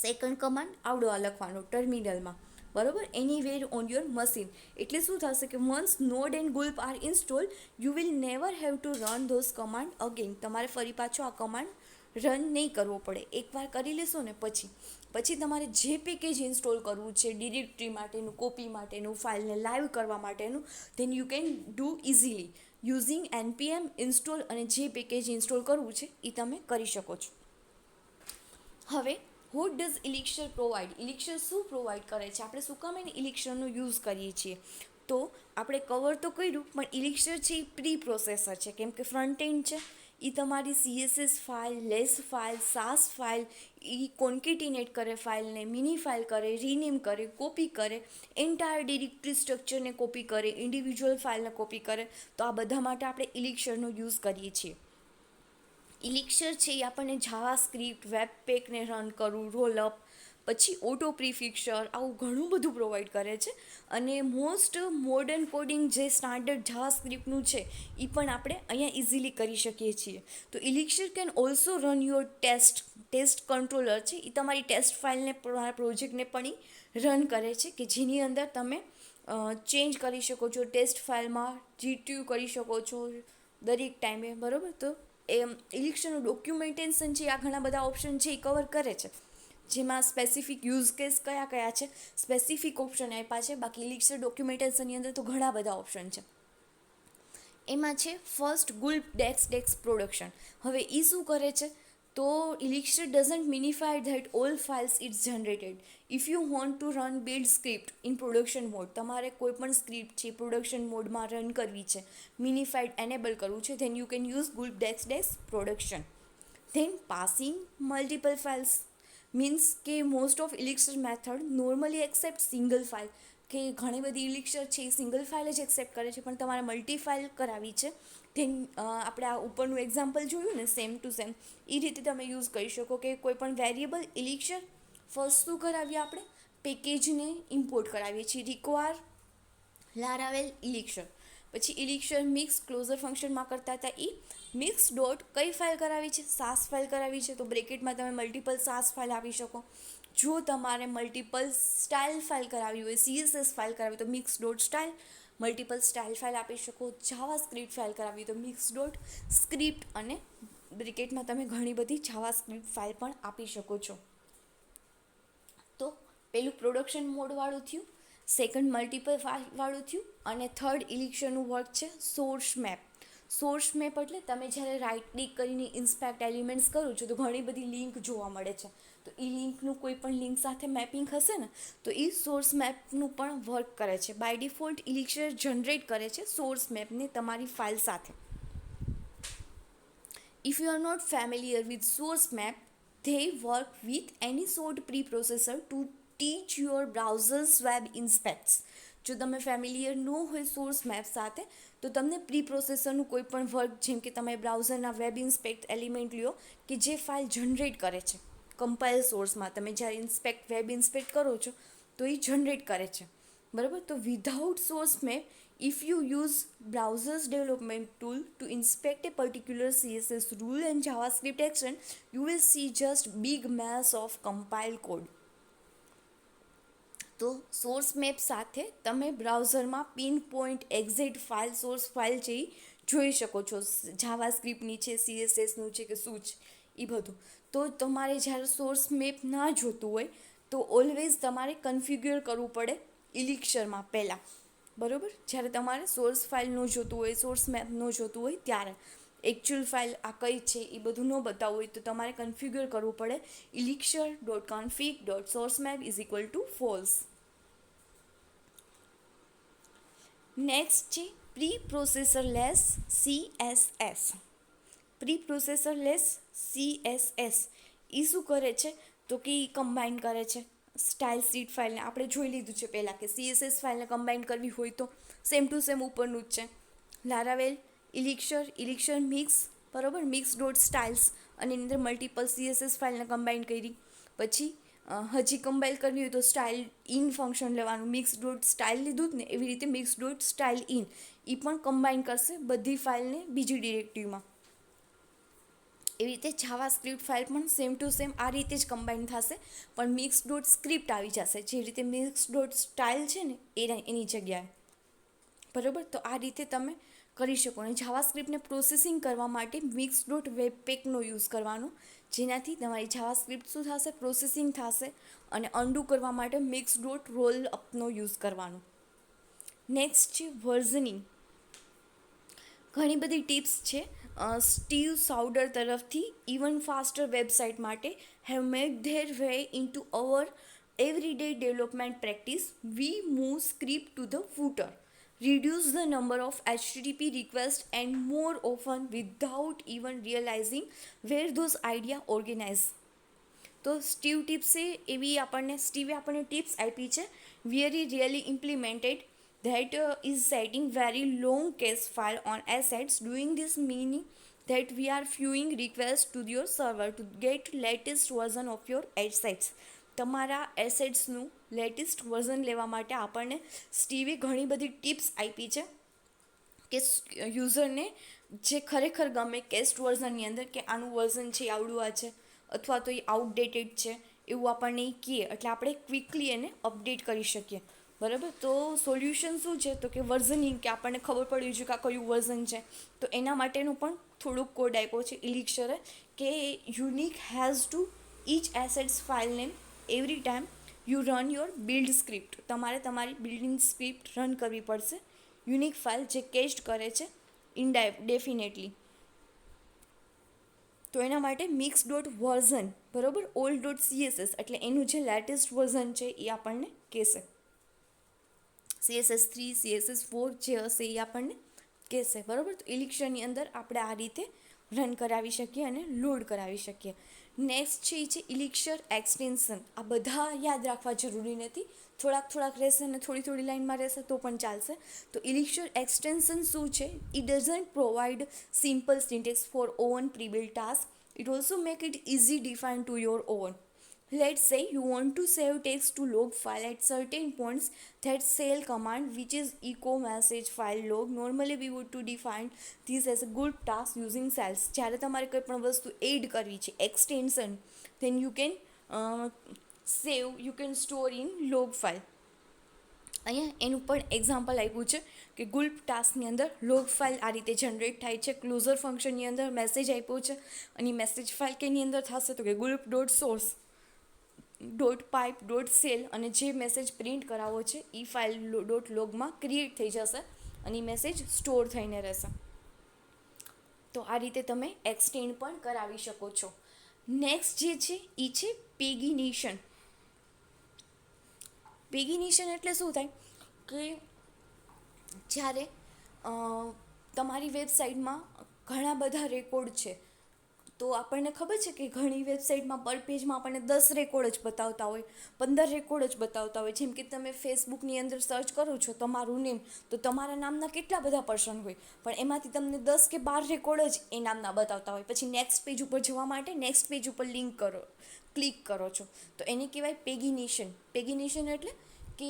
સેકન્ડ કમાન્ડ આવડો આ લખવાનો ટર્મિનલમાં, બરાબર, એનીવેર ઓન યોર મશીન. એટલે શું થશે કે once Node and Gulp are install you will never have to run those command again. તમારે ફરી પાછો આ કમાન્ડ રન નહીં કરવો પડે. એકવાર કરી લેશો ને પછી તમારે જે પેકેજ ઇન્સ્ટોલ કરવું છે ડિરેક્ટરી માટેનું, કોપી માટેનું, ફાઇલને લાઈવ કરવા માટેનું, than you can do easily using npm install, અને જે પેકેજ ઇન્સ્ટોલ કરવું છે એ તમે કરી શકો છો. હવે વોટ ડઝ ઇલિક્શર પ્રોવાઈડ, ઇલિક્શર શું પ્રોવાઈડ કરે છે, આપણે શું કામ એને ઇલિક્શરનો યુઝ કરીએ છીએ. તો આપણે કવર તો કર્યું, પણ ઇલિક્શર છે એ પ્રી પ્રોસેસર છે, કેમ કે ફ્રન્ટ એન્ડ છે એ તમારી CSS ફાઇલ, લેસ ફાઇલ, સાસ ફાઇલ, એ કોન્કેટિનેટ કરે ફાઇલને, મિની ફાઇલ કરે, રીનેમ કરે, કોપી કરે, એન્ટાયર ડિરેક્ટરી સ્ટ્રક્ચરને કોપી કરે, ઇન્ડિવિજ્યુઅલ ફાઇલને કોપી કરે. તો આ બધા માટે આપણે ઇલિક્શરનો યુઝ કરીએ છીએ. ઇલિક્શર છે એ આપણને જાવા સ્ક્રિપ્ટ, વેબ પેકને રન કરવું, રોલઅપ, પછી ઓટો પ્રિફિક્સર, આવું ઘણું બધું પ્રોવાઈડ કરે છે. અને મોસ્ટ મોડર્ન કોડિંગ જે સ્ટાન્ડર્ડ જાવા સ્ક્રિપ્ટનું છે એ પણ આપણે અહીંયા ઇઝીલી કરી શકીએ છીએ. તો Elixir can also run your test controller છે એ તમારી ટેસ્ટ ફાઇલને, પ્રોજેક્ટને પણ એ રન કરે છે, કે જેની અંદર તમે ચેન્જ કરી શકો છો ટેસ્ટ ફાઇલમાં, GTU કરી શકો છો દરેક ટાઈમે, બરાબર. તો ઇલિક્શરનું ડોક્યુમેન્ટેશન છે આ ઘણા બધા ઓપ્શન છે એ કવર કરે છે, જેમાં સ્પેસિફિક યુઝ કેસ કયા છે સ્પેસિફિક ઓપ્શન આપ્યા છે. બાકી ઇલિક્શર ડોક્યુમેન્ટેશનની અંદર તો ઘણા બધા ઓપ્શન છે. એમાં છે ફર્સ્ટ ગુલ્પ ડેક્સ પ્રોડક્શન. હવે એ શું કરે છે, તો Elixir doesn't minify that all files it's generated. If you want to run build script in production mode, તમારે કોઈ પણ સ્ક્રિપ્ટ છે પ્રોડક્શન મોડમાં રન કરવી છે, મિનિફાઈડ એનેબલ કરવું છે, then you can use gulp dash production. Then passing multiple files means કે most of Elixir method normally accept single file, કે ઘણી બધી Elixir છે એ સિંગલ ફાઇલ જ એક્સેપ્ટ કરે છે, પણ તમારે મલ્ટી ફાઇલ કરાવી છે, ધેન આપણે આ ઉપરનું એક્ઝામ્પલ જોયું ને સેમ ટુ સેમ એ રીતે તમે યુઝ કરી શકો કે કોઈ પણ વેરિયેબલ Elixir ફર્સ્ટ શું કરાવીએ આપણે પેકેજને ઇમ્પોર્ટ કરાવીએ છીએ રિક્વાયર લારાવેલ Elixir, પછી Elixir મિક્સ ક્લોઝર ફંક્શનમાં કરતા હતા એ મિક્સ ડોટ કઈ ફાઇલ કરાવી છે સાસ ફાઇલ કરાવી છે, તો બ્રેકેટમાં તમે મલ્ટિપલ સાસ ફાઇલ આપી શકો. જો તમારે મલ્ટિપલ સ્ટાઇલ ફાઇલ કરાવી હોય CSS ફાઇલ કરાવી તો mix dot style multiple style file આપી શકો. જાવા સ્ક્રિપ્ટ ફાઇલ કરાવી તો મિક્સ ડોટ સ્ક્રિપ્ટ અને બ્રેકેટમાં તમે ઘણી બધી જાવા સ્ક્રિપ્ટ ફાઇલ પણ આપી શકો છો. તો પેલું પ્રોડક્શન મોડવાળું થયું, સેકન્ડ મલ્ટિપલ ફાઇલવાળું થયું, અને થર્ડ Elixirનું વર્ક છે સોર્સ મેપ. સોર્સ મેપ એટલે તમે જ્યારે રાઇટ ક્લિક કરીને ઇન્સ્પેક્ટ એલિમેન્ટ્સ કરો છો તો ઘણી બધી લિંક જોવા મળે છે, તો એ લિંકનું કોઈ પણ લિંક સાથે મેપિંગ હશે ને તો એ સોર્સ મેપનું પણ વર્ક કરે છે. બાય ડિફોલ્ટ Elixir જનરેટ કરે છે સોર્સ મેપને તમારી ફાઇલ સાથે. If you are not familiar with source map, they work with any sort preprocessor to teach your browser's web inspects. જો તમે ફેમિલિયર ન હોય સોર્સ મેપ સાથે તો તમને પ્રી પ્રોસેસરનું કોઈ પણ વર્ક જેમ કે તમે બ્રાઉઝરના વેબ ઇન્સ્પેક્ટ એલિમેન્ટ લ્યો કે જે ફાઇલ જનરેટ કરે છે કમ્પાઇલ સોર્સમાં, તમે જ્યારે વેબ ઇન્સ્પેક્ટ કરો છો તો એ જનરેટ કરે છે, બરાબર. તો without source map, if you use browser's development tool to inspect a particular CSS rule and JavaScript action, you will see just big mess of compiled code. તો સોર્સ મેપ સાથે તમે બ્રાઉઝરમાં pin point exact file source file છે એ જોઈ શકો છો, જાવા સ્ક્રિપ્ટની છે CSSનું છે કે શું છે એ બધું. તો તમારે જ્યારે સોર્સ મેપ ના જોતું હોય તો ઓલવેઝ તમારે કન્ફિગ્યુર કરવું પડે Elixirમાં પહેલાં, બરાબર. જ્યારે તમારે સોર્સ ફાઇલ ન જોતું હોય સોર્સ મેપ ન જોતું હોય ત્યારે એકચ્યુઅલ ફાઇલ આ કઈ છે એ બધું ન બતાવવું હોય તો તમારે કન્ફિગ્યુર કરવું પડે elixir.config.sourcemap is equal to false. Next છે પ્રી પ્રોસેસરલેસ CSS. પ્રી પ્રોસેસરલેસ CSS એ શું કરે છે તો કે એ કમ્બાઈન કરે છે સ્ટાઇલ સીટ ફાઇલને. આપણે જોઈ લીધું છે પહેલાં કે CSS ફાઇલને કમ્બાઈન કરવી હોય તો સેમ ટુ સેમ ઉપરનું જ છે લારાવેલ Elixir મિક્સ, બરાબર, મિક્સ ડોટ સ્ટાઇલ્સ અને એની અંદર મલ્ટિપલ CSS ફાઇલને કમ્બાઈન કરી. પછી હજી કમ્બાઈલ કરવી હોય તો સ્ટાઇલ ઇન ફંક્શન લેવાનું, મિક્સ ડોટ સ્ટાઇલ લીધું જ ને એવી રીતે મિક્સ ડોટ સ્ટાઇલ ઇન એ પણ કમ્બાઈન કરશે બધી ફાઇલને બીજી ડિરેક્ટરીમાં. એવી રીતે જાવા સ્ક્રિપ્ટ ફાઇલ પણ સેમ ટુ સેમ આ રીતે જ કમ્બાઈન થશે, પણ મિક્સ ડોટ સ્ક્રિપ્ટ આવી જશે જે રીતે મિક્સ ડોટ સ્ટાઇલ છે ને એની જગ્યાએ, બરાબર. તો આ રીતે તમે કરી શકો. અને જાવા સ્ક્રિપ્ટને પ્રોસેસિંગ કરવા માટે મિક્સ ડોટ વેબ પેકનો યુઝ કરવાનો, જેનાથી તમારી જાવા સ્ક્રિપ્ટ શું થશે પ્રોસેસિંગ થશે, અને અન્ડુ કરવા માટે મિક્સ ડોટ રોલ અપનો યુઝ કરવાનો. નેક્સ્ટ છે વર્ઝનિંગ. ઘણી બધી ટિપ્સ છે સ્ટીવ સાઉડર તરફથી ઇવન ફાસ્ટર વેબસાઇટ માટે have made their way into our everyday development practice. We move script to the footer, reduce the number of HTTP requests and more often without even realizing where those idea organize. તો સ્ટીવે આપણને ટિપ્સ આપી છે very really implemented that is setting very long cache file on assets. Doing this meaning that we are queuing requests to your server to get latest version of your assets. તમારા એસેટ્સનું લેટેસ્ટ વર્ઝન લેવા માટે આપણને સ્ટીવે ઘણી બધી ટિપ્સ આપી છે કે યુઝરને જે ખરેખર ગમે કેસ્ટ વર્ઝનની અંદર કે આનું વર્ઝન છે આવડું આ છે અથવા તો એ આઉટડેટેડ છે એવું આપણને એ કહે એટલે આપણે ક્વિકલી એને અપડેટ કરી શકીએ, બરાબર. તો સોલ્યુશન શું છે તો કે વર્ઝનિંગ, કે આપણને ખબર પડવી જોઈએ કે આ કયું વર્ઝન છે, તો એના માટેનું પણ થોડુંક કોડ આપ્યો છે Elixir કે unique has to each assets file name every time you run your build script. તમારે તમારી બિલ્ડિંગ સ્ક્રિપ્ટ રન કરવી પડશે યુનિક ફાઇલ જે કેસ્ટ કરે છે ડેફિનેટલી. તો તો એના માટે મિક્સ ડોટ વર્ઝન, બરાબર, ઓલ્ડ ડોટ CSS એટલે એનું જે લેટેસ્ટ વર્ઝન છે એ આપણને કહેશે. CSS3 CSS4 જે હશે એ આપણને કહેશે, બરાબર. તો ઇલિક્શરની અંદર આપણે આ રીતે રન કરાવી શકીએ અને લોડ કરાવી શકીએ. નેક્સ્ટ છે એ છે ઇલિક્શર એક્સટેન્શન. આ બધા યાદ રાખવા જરૂરી નથી, થોડાક રહેશે અને થોડી લાઇનમાં રહેશે તો પણ ચાલશે. તો ઇલિક્શર એક્સટેન્શન શું છે? It doesn't provide simple syntax for own prebuilt task. It also make it easy define to your own. Let's say you want to save text to log file at certain points. That shell command, which is echo message file log. Normally we would to define this as a good task using cells. જ્યારે તમારે કોઈ પણ વસ્તુ એડ કરવી છે, extension, then you can save, you can store in log file. અહીંયા એનું પણ એક્ઝામ્પલ આપ્યું છે કે ગુલ્પ ટાસ્કની અંદર લોગ ફાઇલ આ રીતે જનરેટ થાય છે. ક્લોઝર ફંક્શનની અંદર મેસેજ આપ્યો છે અને મેસેજ ફાઇલ કેની અંદર થશે તો કે Gulp dot source dot pipe dot cell, અને જે મેસેજ પ્રિન્ટ કરાવવો છે એ ફાઇલ ડોટ લોગમાં ક્રિએટ થઈ જશે અને મેસેજ સ્ટોર થઈને રહેશે. તો આ રીતે તમે એક્સટેન્ડ પણ કરાવી શકો છો. નેક્સ્ટ જે છે એ છે પેગિનેશન. પેગિનેશન એટલે શું થાય કે જ્યારે તમારી વેબસાઇટમાં ઘણા બધા રેકોર્ડ છે, તો આપણને ખબર છે કે ઘણી વેબસાઇટમાં પર પેજમાં આપણને 10 રેકોર્ડ જ બતાવતા હોય, 15 રેકોર્ડ જ બતાવતા હોય. જેમ કે તમે ફેસબુકની અંદર સર્ચ કરો છો તમારું નેમ, તો તમારા નામના કેટલા બધા પર્સન હોય, પણ એમાંથી તમને 10 કે 12 રેકોર્ડ જ એ નામના બતાવતા હોય. પછી નેક્સ્ટ પેજ ઉપર જવા માટે નેક્સ્ટ પેજ ઉપર ક્લિક કરો છો, તો એને કહેવાય પેગિનેશન. પેગિનેશન એટલે કે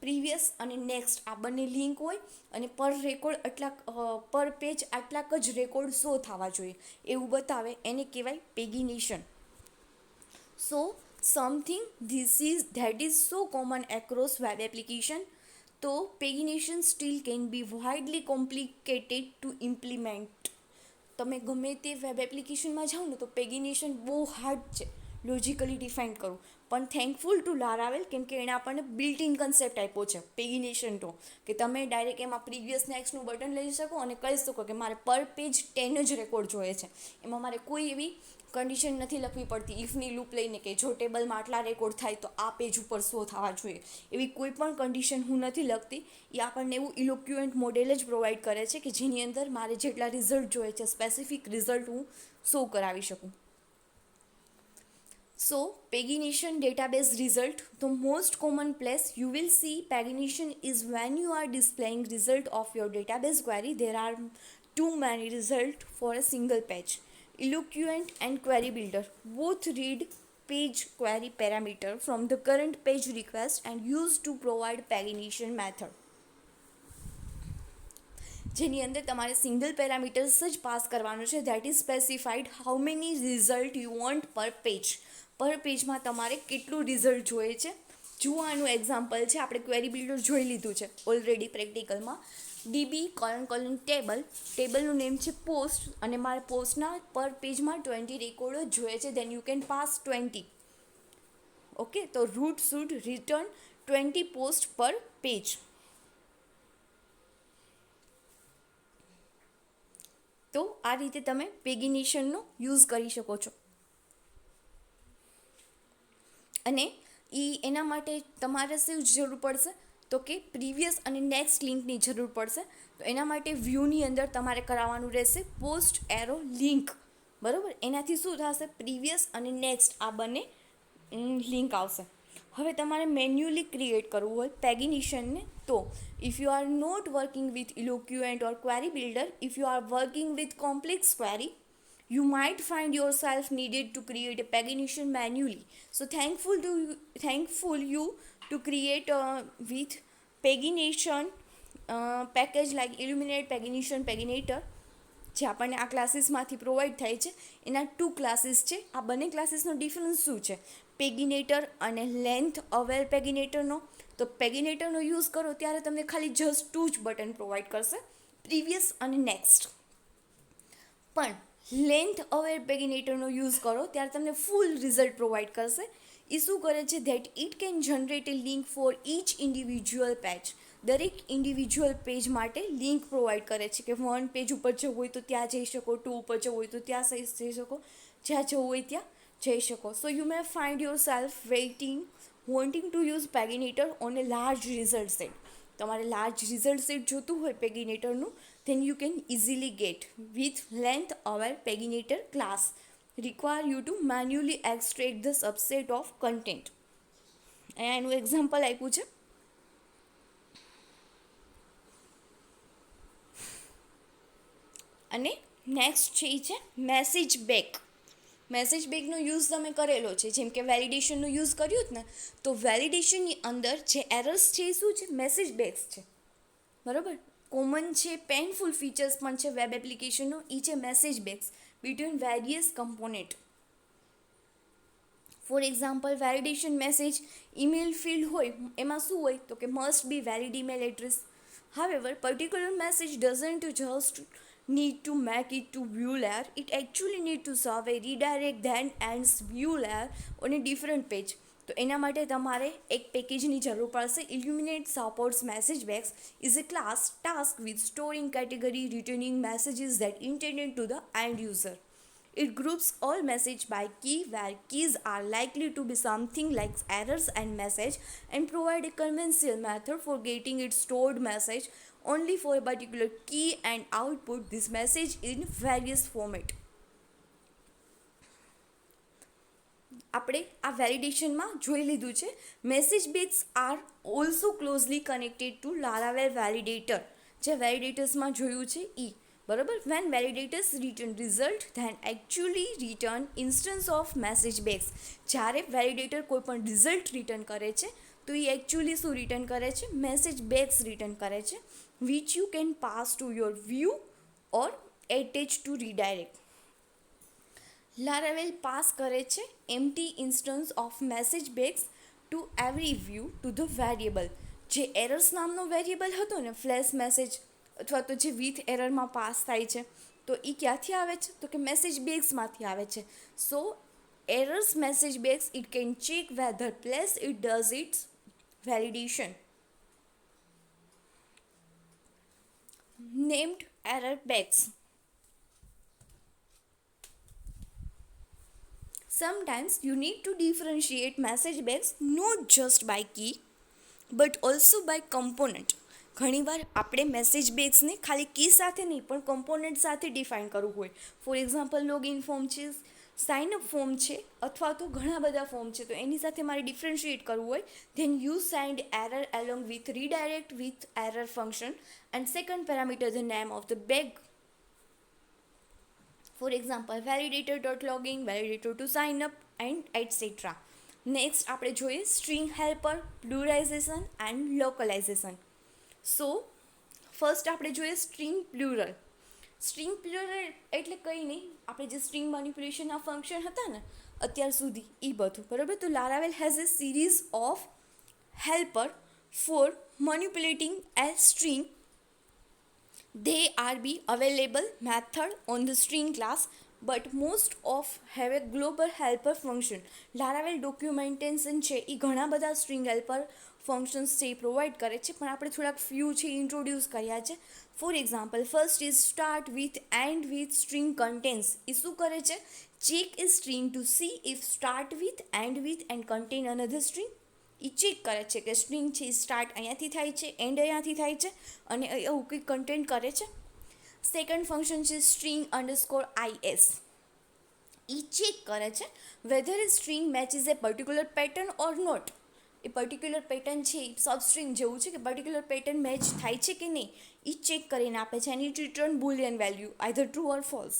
પ્રીવિયસ અને નેક્સ્ટ આ બંને લિંક હોય અને પર રેકોર્ડ પર પેજ આટલાક જ રેકોર્ડ શો થવા જોઈએ એવું બતાવે, એને કહેવાય pagination. So something that is so common across web application. તો pagination still can be widely complicated to implement. તમે ગમે તે વેબ એપ્લિકેશનમાં જાઓ ને તો પેગિનેશન બહુ હાર્ડ છે લોજિકલી ડિફાઇન કરવું, પણ થેન્કફુલ ટુ લારાવેલ, કેમ કે એણે આપણને બિલ્ટ ઇન કન્સેપ્ટ આપ્યો છે પેગિનેશન તો, કે તમે ડાયરેક્ટ એમાં પ્રીવિયસ નેક્સ્ટનું બટન લઈ શકો અને કહી શકો કે મારે પર પેજ 10 જ રેકોર્ડ જોઈએ છે. એમાં મારે કોઈ એવી કન્ડિશન નથી લખવી પડતી ઇફની લૂપ લઈને કે જો ટેબલમાં આટલા રેકોર્ડ થાય તો આ પેજ ઉપર શો થવા જોઈએ, એવી કોઈ પણ કન્ડિશન હું નથી લખતી. એ આપણને એવું ઇલોક્યુએન્ટ મોડેલ જ પ્રોવાઈડ કરે છે કે જેની અંદર મારે જેટલા રિઝલ્ટ જોઈએ છે સ્પેસિફિક રિઝલ્ટ હું શો કરાવી શકું. So pagination database result, the most common place you will see pagination is when you are displaying result of your database query. There are too many results for a single page. Eloquent and query builder both read page query parameter from the current page request and used to provide pagination method. જેની અંદર તમારે સિંગલ પેરામીટર્સ જ પાસ કરવાનું છે. That is specified how many result you want પર પેજ. પર પેજમાં તમારે કેટલું રિઝલ્ટ જોઈએ છે. જુઓ આનું એક્ઝામ્પલ છે, આપણે ક્વેરી બિલ્ડર જોઈ લીધું છે ઓલરેડી પ્રેક્ટિકલમાં. DB : ટેબલનું નેમ છે પોસ્ટ અને મારે પોસ્ટના પર પેજમાં 20 રેકોર્ડ જ જોઈએ છે. Then you can pass 20. Okay, તો રૂટ શુડ રિટર્ન 20 પોસ્ટ પર પેજ. તો આ રીતે તમે પેગિનેશનનો યુઝ કરી શકો છો. અને એના માટે તમારે શું જરૂર પડશે તો કે પ્રીવિયસ અને નેક્સ્ટ લિંકની જરૂર પડશે. તો એના માટે વ્યૂની અંદર તમારે કરાવવાનું રહેશે પોસ્ટ એરો લિંક, બરાબર. એનાથી શું થશે, પ્રીવિયસ અને નેક્સ્ટ આ બંને લિંક આવશે. હવે તમારે મેન્યુઅલી ક્રિએટ કરવું હોય પેગિનેશનને, તો if you are not working with Eloquent or query builder, if you are working with complex query, you might find yourself needed to create a pagination manually. So thankful you to create with pagination package like Illuminate Pagination Paginator, જે આપણને આ ક્લાસીસમાંથી પ્રોવાઈડ થાય છે. એના 2 ક્લાસીસ છે. આ બંને ક્લાસીસનો ડિફરન્સ શું છે, પેગિનેટર અને લેન્થ અવેર પેગિનેટરનો. તો પેગિનેટરનો યુઝ કરો ત્યારે તમને ખાલી જસ્ટ 2 જ બટન પ્રોવાઈડ કરશે, પ્રીવિયસ અને નેક્સ્ટ. પણ લેન્થ અવેર પેગિનેટરનો યુઝ કરો ત્યારે તમને ફૂલ રિઝલ્ટ પ્રોવાઈડ કરશે એ શું કરે છે that it can generate a link for each individual page. દરેક ઇન્ડિવિજ્યુઅલ પેજ માટે લિંક પ્રોવાઈડ કરે છે કે 1 પેજ ઉપર જવું હોય તો ત્યાં જઈ શકો, 2 ઉપર જવું હોય તો ત્યાં જઈ શકો, જ્યાં જવું હોય ત્યાં જઈ શકો. So you may find yourself wanting to use paginator on a large result set. તમારે લાર્જ રિઝલ્ટ સેટ જોતું હોય પેગિનેટરનું, then you can easily get with length aware paginator class require you to manually extract the subset of content. અહીંયા એનું એક્ઝામ્પલ આપ્યું છે. અને નેક્સ્ટ છે એ છે મેસેજ બેક. મેસેજ બેકનો યુઝ તમે કરેલો છે, જેમ કે વેલિડેશનનો યુઝ કર્યું જ ને, તો વેલિડેશનની અંદર જે એરર્સ છે એ શું છે, મેસેજ બેક્સ છે. બરાબર, કોમન છે, પેનફુલ ફીચર્સ પણ છે વેબ એપ્લિકેશનનો, એ છે message backs between various component. For example, validation message email field હોય, એમાં શું હોય તો કે must be valid email address. However, particular message doesn't just need to make it to view layer, it actually need to serve a redirect then ends view layer on a different page. તો એના માટે તમારે એક પેકેજની જરૂર પડશે. Illuminate supports message bags is a class tasked with storing category returning messages that intended to the end user. It groups all message by key where keys are likely to be something like errors and message and provide a conventional method for getting its stored message only for a particular key and output this message in various format. આપણે આ વેલિડેશનમાં જોઈ લીધું છે. Message bags are also closely connected to Laravel validator. જે વેલિડેટર્સમાં જોયું છે એ બરાબર. When validators return result then actually return instance of message bags. જ્યારે વેલિડેટર કોઈ પણ રિઝલ્ટ રિટર્ન કરે છે તો એ એકચ્યુઅલી શું રિટર્ન કરે છે, મેસેજ બેક્સ રિટર્ન કરે છે, which you can pass to your view or attach to redirect. Laravel pass કરે છે empty instance of message bags to every view to the variable. જે એરર્સ નામનો વેરિયેબલ હતો ને, ફ્લેશ મેસેજ અથવા તો જે વિથ એરરમાં પાસ થાય છે, તો એ ક્યાંથી આવે છે તો કે મેસેજ બેગ્સમાંથી આવે છે. So errors message bags it can check whether place it does its validation. Named error bags. Sometimes you need to differentiate message bags not just by key but also by component. ઘણીવાર આપણે મેસેજ બેગ્સને ખાલી કી સાથે નહીં પણ કમ્પોનન્ટ સાથે ડિફાઇન કરવું હોય. ફોર એક્ઝામ્પલ, લોગિન ફોર્મ છે, સાઇનઅપ ફોર્મ છે, અથવા તો ઘણા બધા ફોર્મ છે, તો એની સાથે મારે ડિફરન્શિએટ કરવું હોય, then you send error along with redirect with error function and second parameter the name of the bag. For example, validator.logging, validator to sign up and etc. Next આપણે જોઈએ string helper, pluralization and localization. So first આપણે જોઈએ string plural. સ્ટ્રિંગ પ્લુરલ એટલે કંઈ નહીં, આપણે જે સ્ટ્રિંગ મેનિપ્યુલેશનના ફંક્શન હતા ને અત્યાર સુધી એ બધું બરાબર. તો Laravel has a series of helper for manipulating a string. They are be available method on the string class but most of have a global helper function. Laravel documentation છે એ ઘણા બધા string helper functions છે એ પ્રોવાઈડ કરે છે, પણ આપણે થોડાક ફ્યુ છે ઇન્ટ્રોડ્યુસ કર્યા છે. For example, first is start with end with string contains. એ શું કરે છે, check a string to see if start with and contain another string. એ ચેક કરે છે કે સ્ટ્રિંગ છે સ્ટાર્ટ અહીંયાથી થાય છે, એન્ડ અહીંયાથી થાય છે, અને એવું કંઈક કન્ટેન્ટ કરે છે. સેકન્ડ ફંક્શન છે સ્ટ્રિંગ _is. એ ચેક કરે છે whether a string matches a particular pattern or not. એ પર્ટિક્યુલર પેટર્ન છે એ સબસ્ટ્રિંગ જેવું છે કે પર્ટિક્યુલર પેટર્ન મેચ થાય છે કે નહીં, એ ચેક કરીને આપે છે. એની return boolean value either true or false.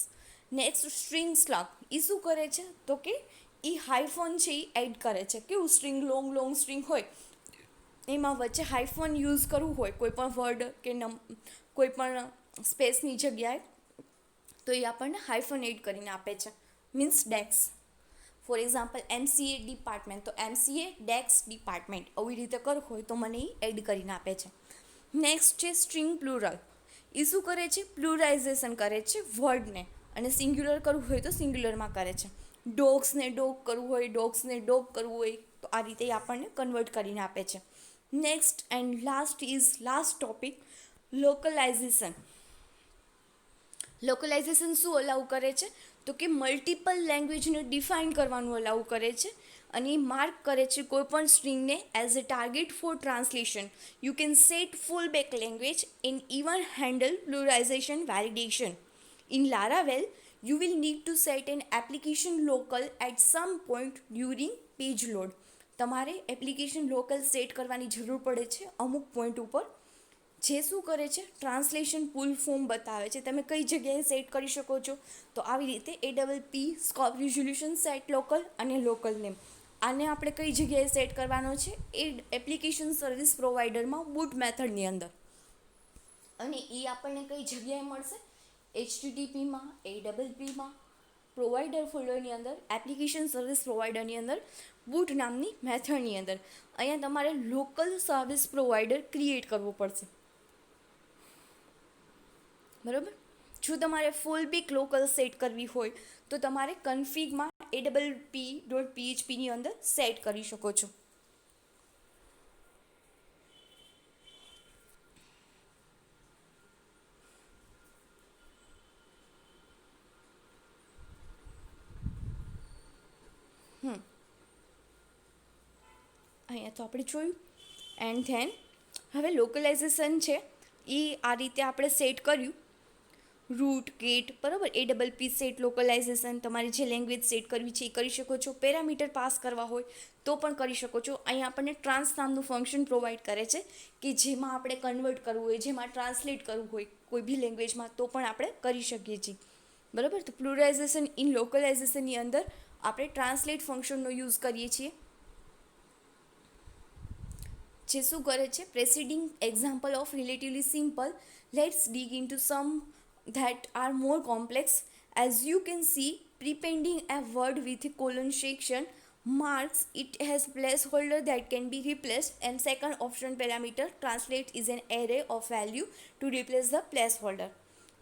Next string slug. એ શું કરે છે તો કે એ હાઇફોન છે એ એડ કરે છે. કેવું સ્ટ્રિંગ લોંગ સ્ટ્રિંગ હોય એમાં વચ્ચે હાઇફોન યુઝ કરવું હોય કોઈ પણ વર્ડ કે કોઈ પણ સ્પેસની જગ્યાએ, તો એ આપણને હાઇફોન એડ કરીને આપે છે, means dash. For example, MCA department, તો MCA ડેક્સ ડિપાર્ટમેન્ટ આવી રીતે કરવું હોય તો મને એ એડ કરીને આપે છે. નેક્સ્ટ છે સ્ટ્રિંગ પ્લુરલ. એ શું કરે છે, પ્લુરાઇઝેશન કરે છે વર્ડને, અને સિંગ્યુલર કરવું હોય તો સિંગ્યુલરમાં કરે છે. ડોગ્સને ડોગ કરવું હોય, ડોગ્સને ડોગ કરવું હોય તો આ રીતે આપણને કન્વર્ટ કરીને આપે છે. Next and last topic, localization. Localization શું અલાઉ કરે છે? તો કે મલ્ટિપલ લેંગ્વેજને ડિફાઇન કરવાનું અલાઉ કરે છે અને માર્ક કરે છે કોઈપણ સ્ટ્રિંગને as a target for translation. You can set fallback language and even handle pluralization validation. In Laravel, you will need to set an application local at some point during page load. તમારે એપ્લિકેશન લોકલ સેટ કરવાની જરૂર પડે છે અમુક પોઈન્ટ ઉપર, જે શું કરે છે? ટ્રાન્સલેશન ફૂલ ફોર્મ બતાવે છે. તમે કઈ જગ્યાએ સેટ કરી શકો છો? તો આવી રીતે APP scope resolution set local અને લોકલ નેમ, આને આપણે કઈ જગ્યાએ સેટ કરવાનો છે? એ એપ્લિકેશન સર્વિસ પ્રોવાઈડરમાં બૂટ મેથડની અંદર. અને એ આપણને કઈ જગ્યાએ મળશે? HTTPમાં, APPમાં, પ્રોવાઈડર ફોલ્ડરની અંદર, એપ્લિકેશન સર્વિસ પ્રોવાઈડરની અંદર, બૂટ નામની મેથડની અંદર. અહીંયા તમારે લોકલ સર્વિસ પ્રોવાઈડર ક્રિએટ કરવો પડશે. બરાબર? જો તમારે ફૂલ બેક લોકલ સેટ કરવી હોય તો તમારે કન્ફિગમાં app.php ની અંદર સેટ કરી શકો છો. અહીંયા તો આપણે જોયું. એન્ડ ધેન હવે લોકલાઇઝેશન છે એ આ રીતે આપણે સેટ કર્યું. રૂટ ગેટ, બરાબર, APP સેટ લોકલાઇઝેશન, તમારી જે લેંગ્વેજ સેટ કરવી છે એ કરી શકો છો. પેરામીટર પાસ કરવા હોય તો પણ કરી શકો છો. અહીંયા આપણને ટ્રાન્સ નામનું ફંક્શન પ્રોવાઈડ કરે છે કે જેમાં આપણે કન્વર્ટ કરવું હોય, જેમાં ટ્રાન્સલેટ કરવું હોય કોઈ બી લેંગ્વેજમાં તો પણ આપણે કરી શકીએ છીએ. બરાબર? તો પ્લુરાઇઝેશન ઇન લોકલાઇઝેશનની અંદર આપણે ટ્રાન્સલેટ ફંક્શનનો યુઝ કરીએ છીએ, જે શું કરે છે? Preceding example of relatively simple. Let's dig into some that are more complex. As you can see, prepending a word with a colon section marks it has placeholder that can be replaced, and second option parameter translate is an array of value to replace the placeholder.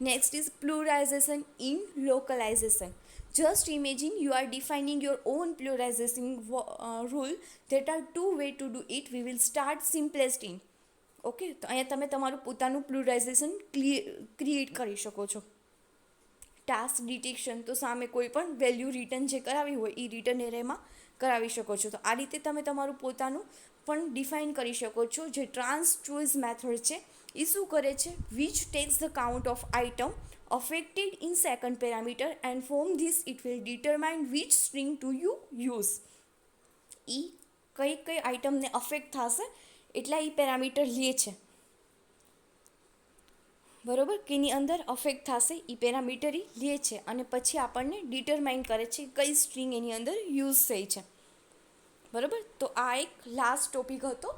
Next is pluralization in localization. Just imagine you are defining your own pluralization rule. There are two ways to do it. We will start simplest in. Okay, તો અહીંયા તમે તમારું પોતાનું પ્લુરાઇઝેશન ક્રિએટ કરી શકો છો. ટાસ્ક ડિટેક્શન, તો સામે કોઈ પણ વેલ્યુ રિટર્ન જે કરાવી હોય એ રિટર્ન એરેમાં કરાવી શકો છો. તો આ રીતે તમે તમારું પોતાનું પણ ડિફાઇન કરી શકો છો. જે ટ્રાન્સ ચોઇસ મેથડ છે એ શું કરે છે? Which takes the count of item affected in second parameter and from this it will determine which string to use. એ કઈ આઇટમને અફેક્ટ થશે એટલા એ પેરામીટર લે છે. બરાબર? કે એની અંદર અફેક્ટ થશે એ પેરામીટર લે છે અને પછી આપણને ડિટરમાઇન કરે છે કઈ સ્ટ્રિંગ એની અંદર યુઝ થઈ છે. બરાબર? તો આ એક લાસ્ટ ટોપિક હતો.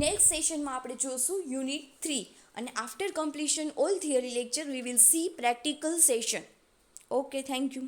નેક્સ્ટ સેશનમાં આપણે જોશું યુનિટ 3 અને after completion all theory lecture we will see practical session. Okay, thank you.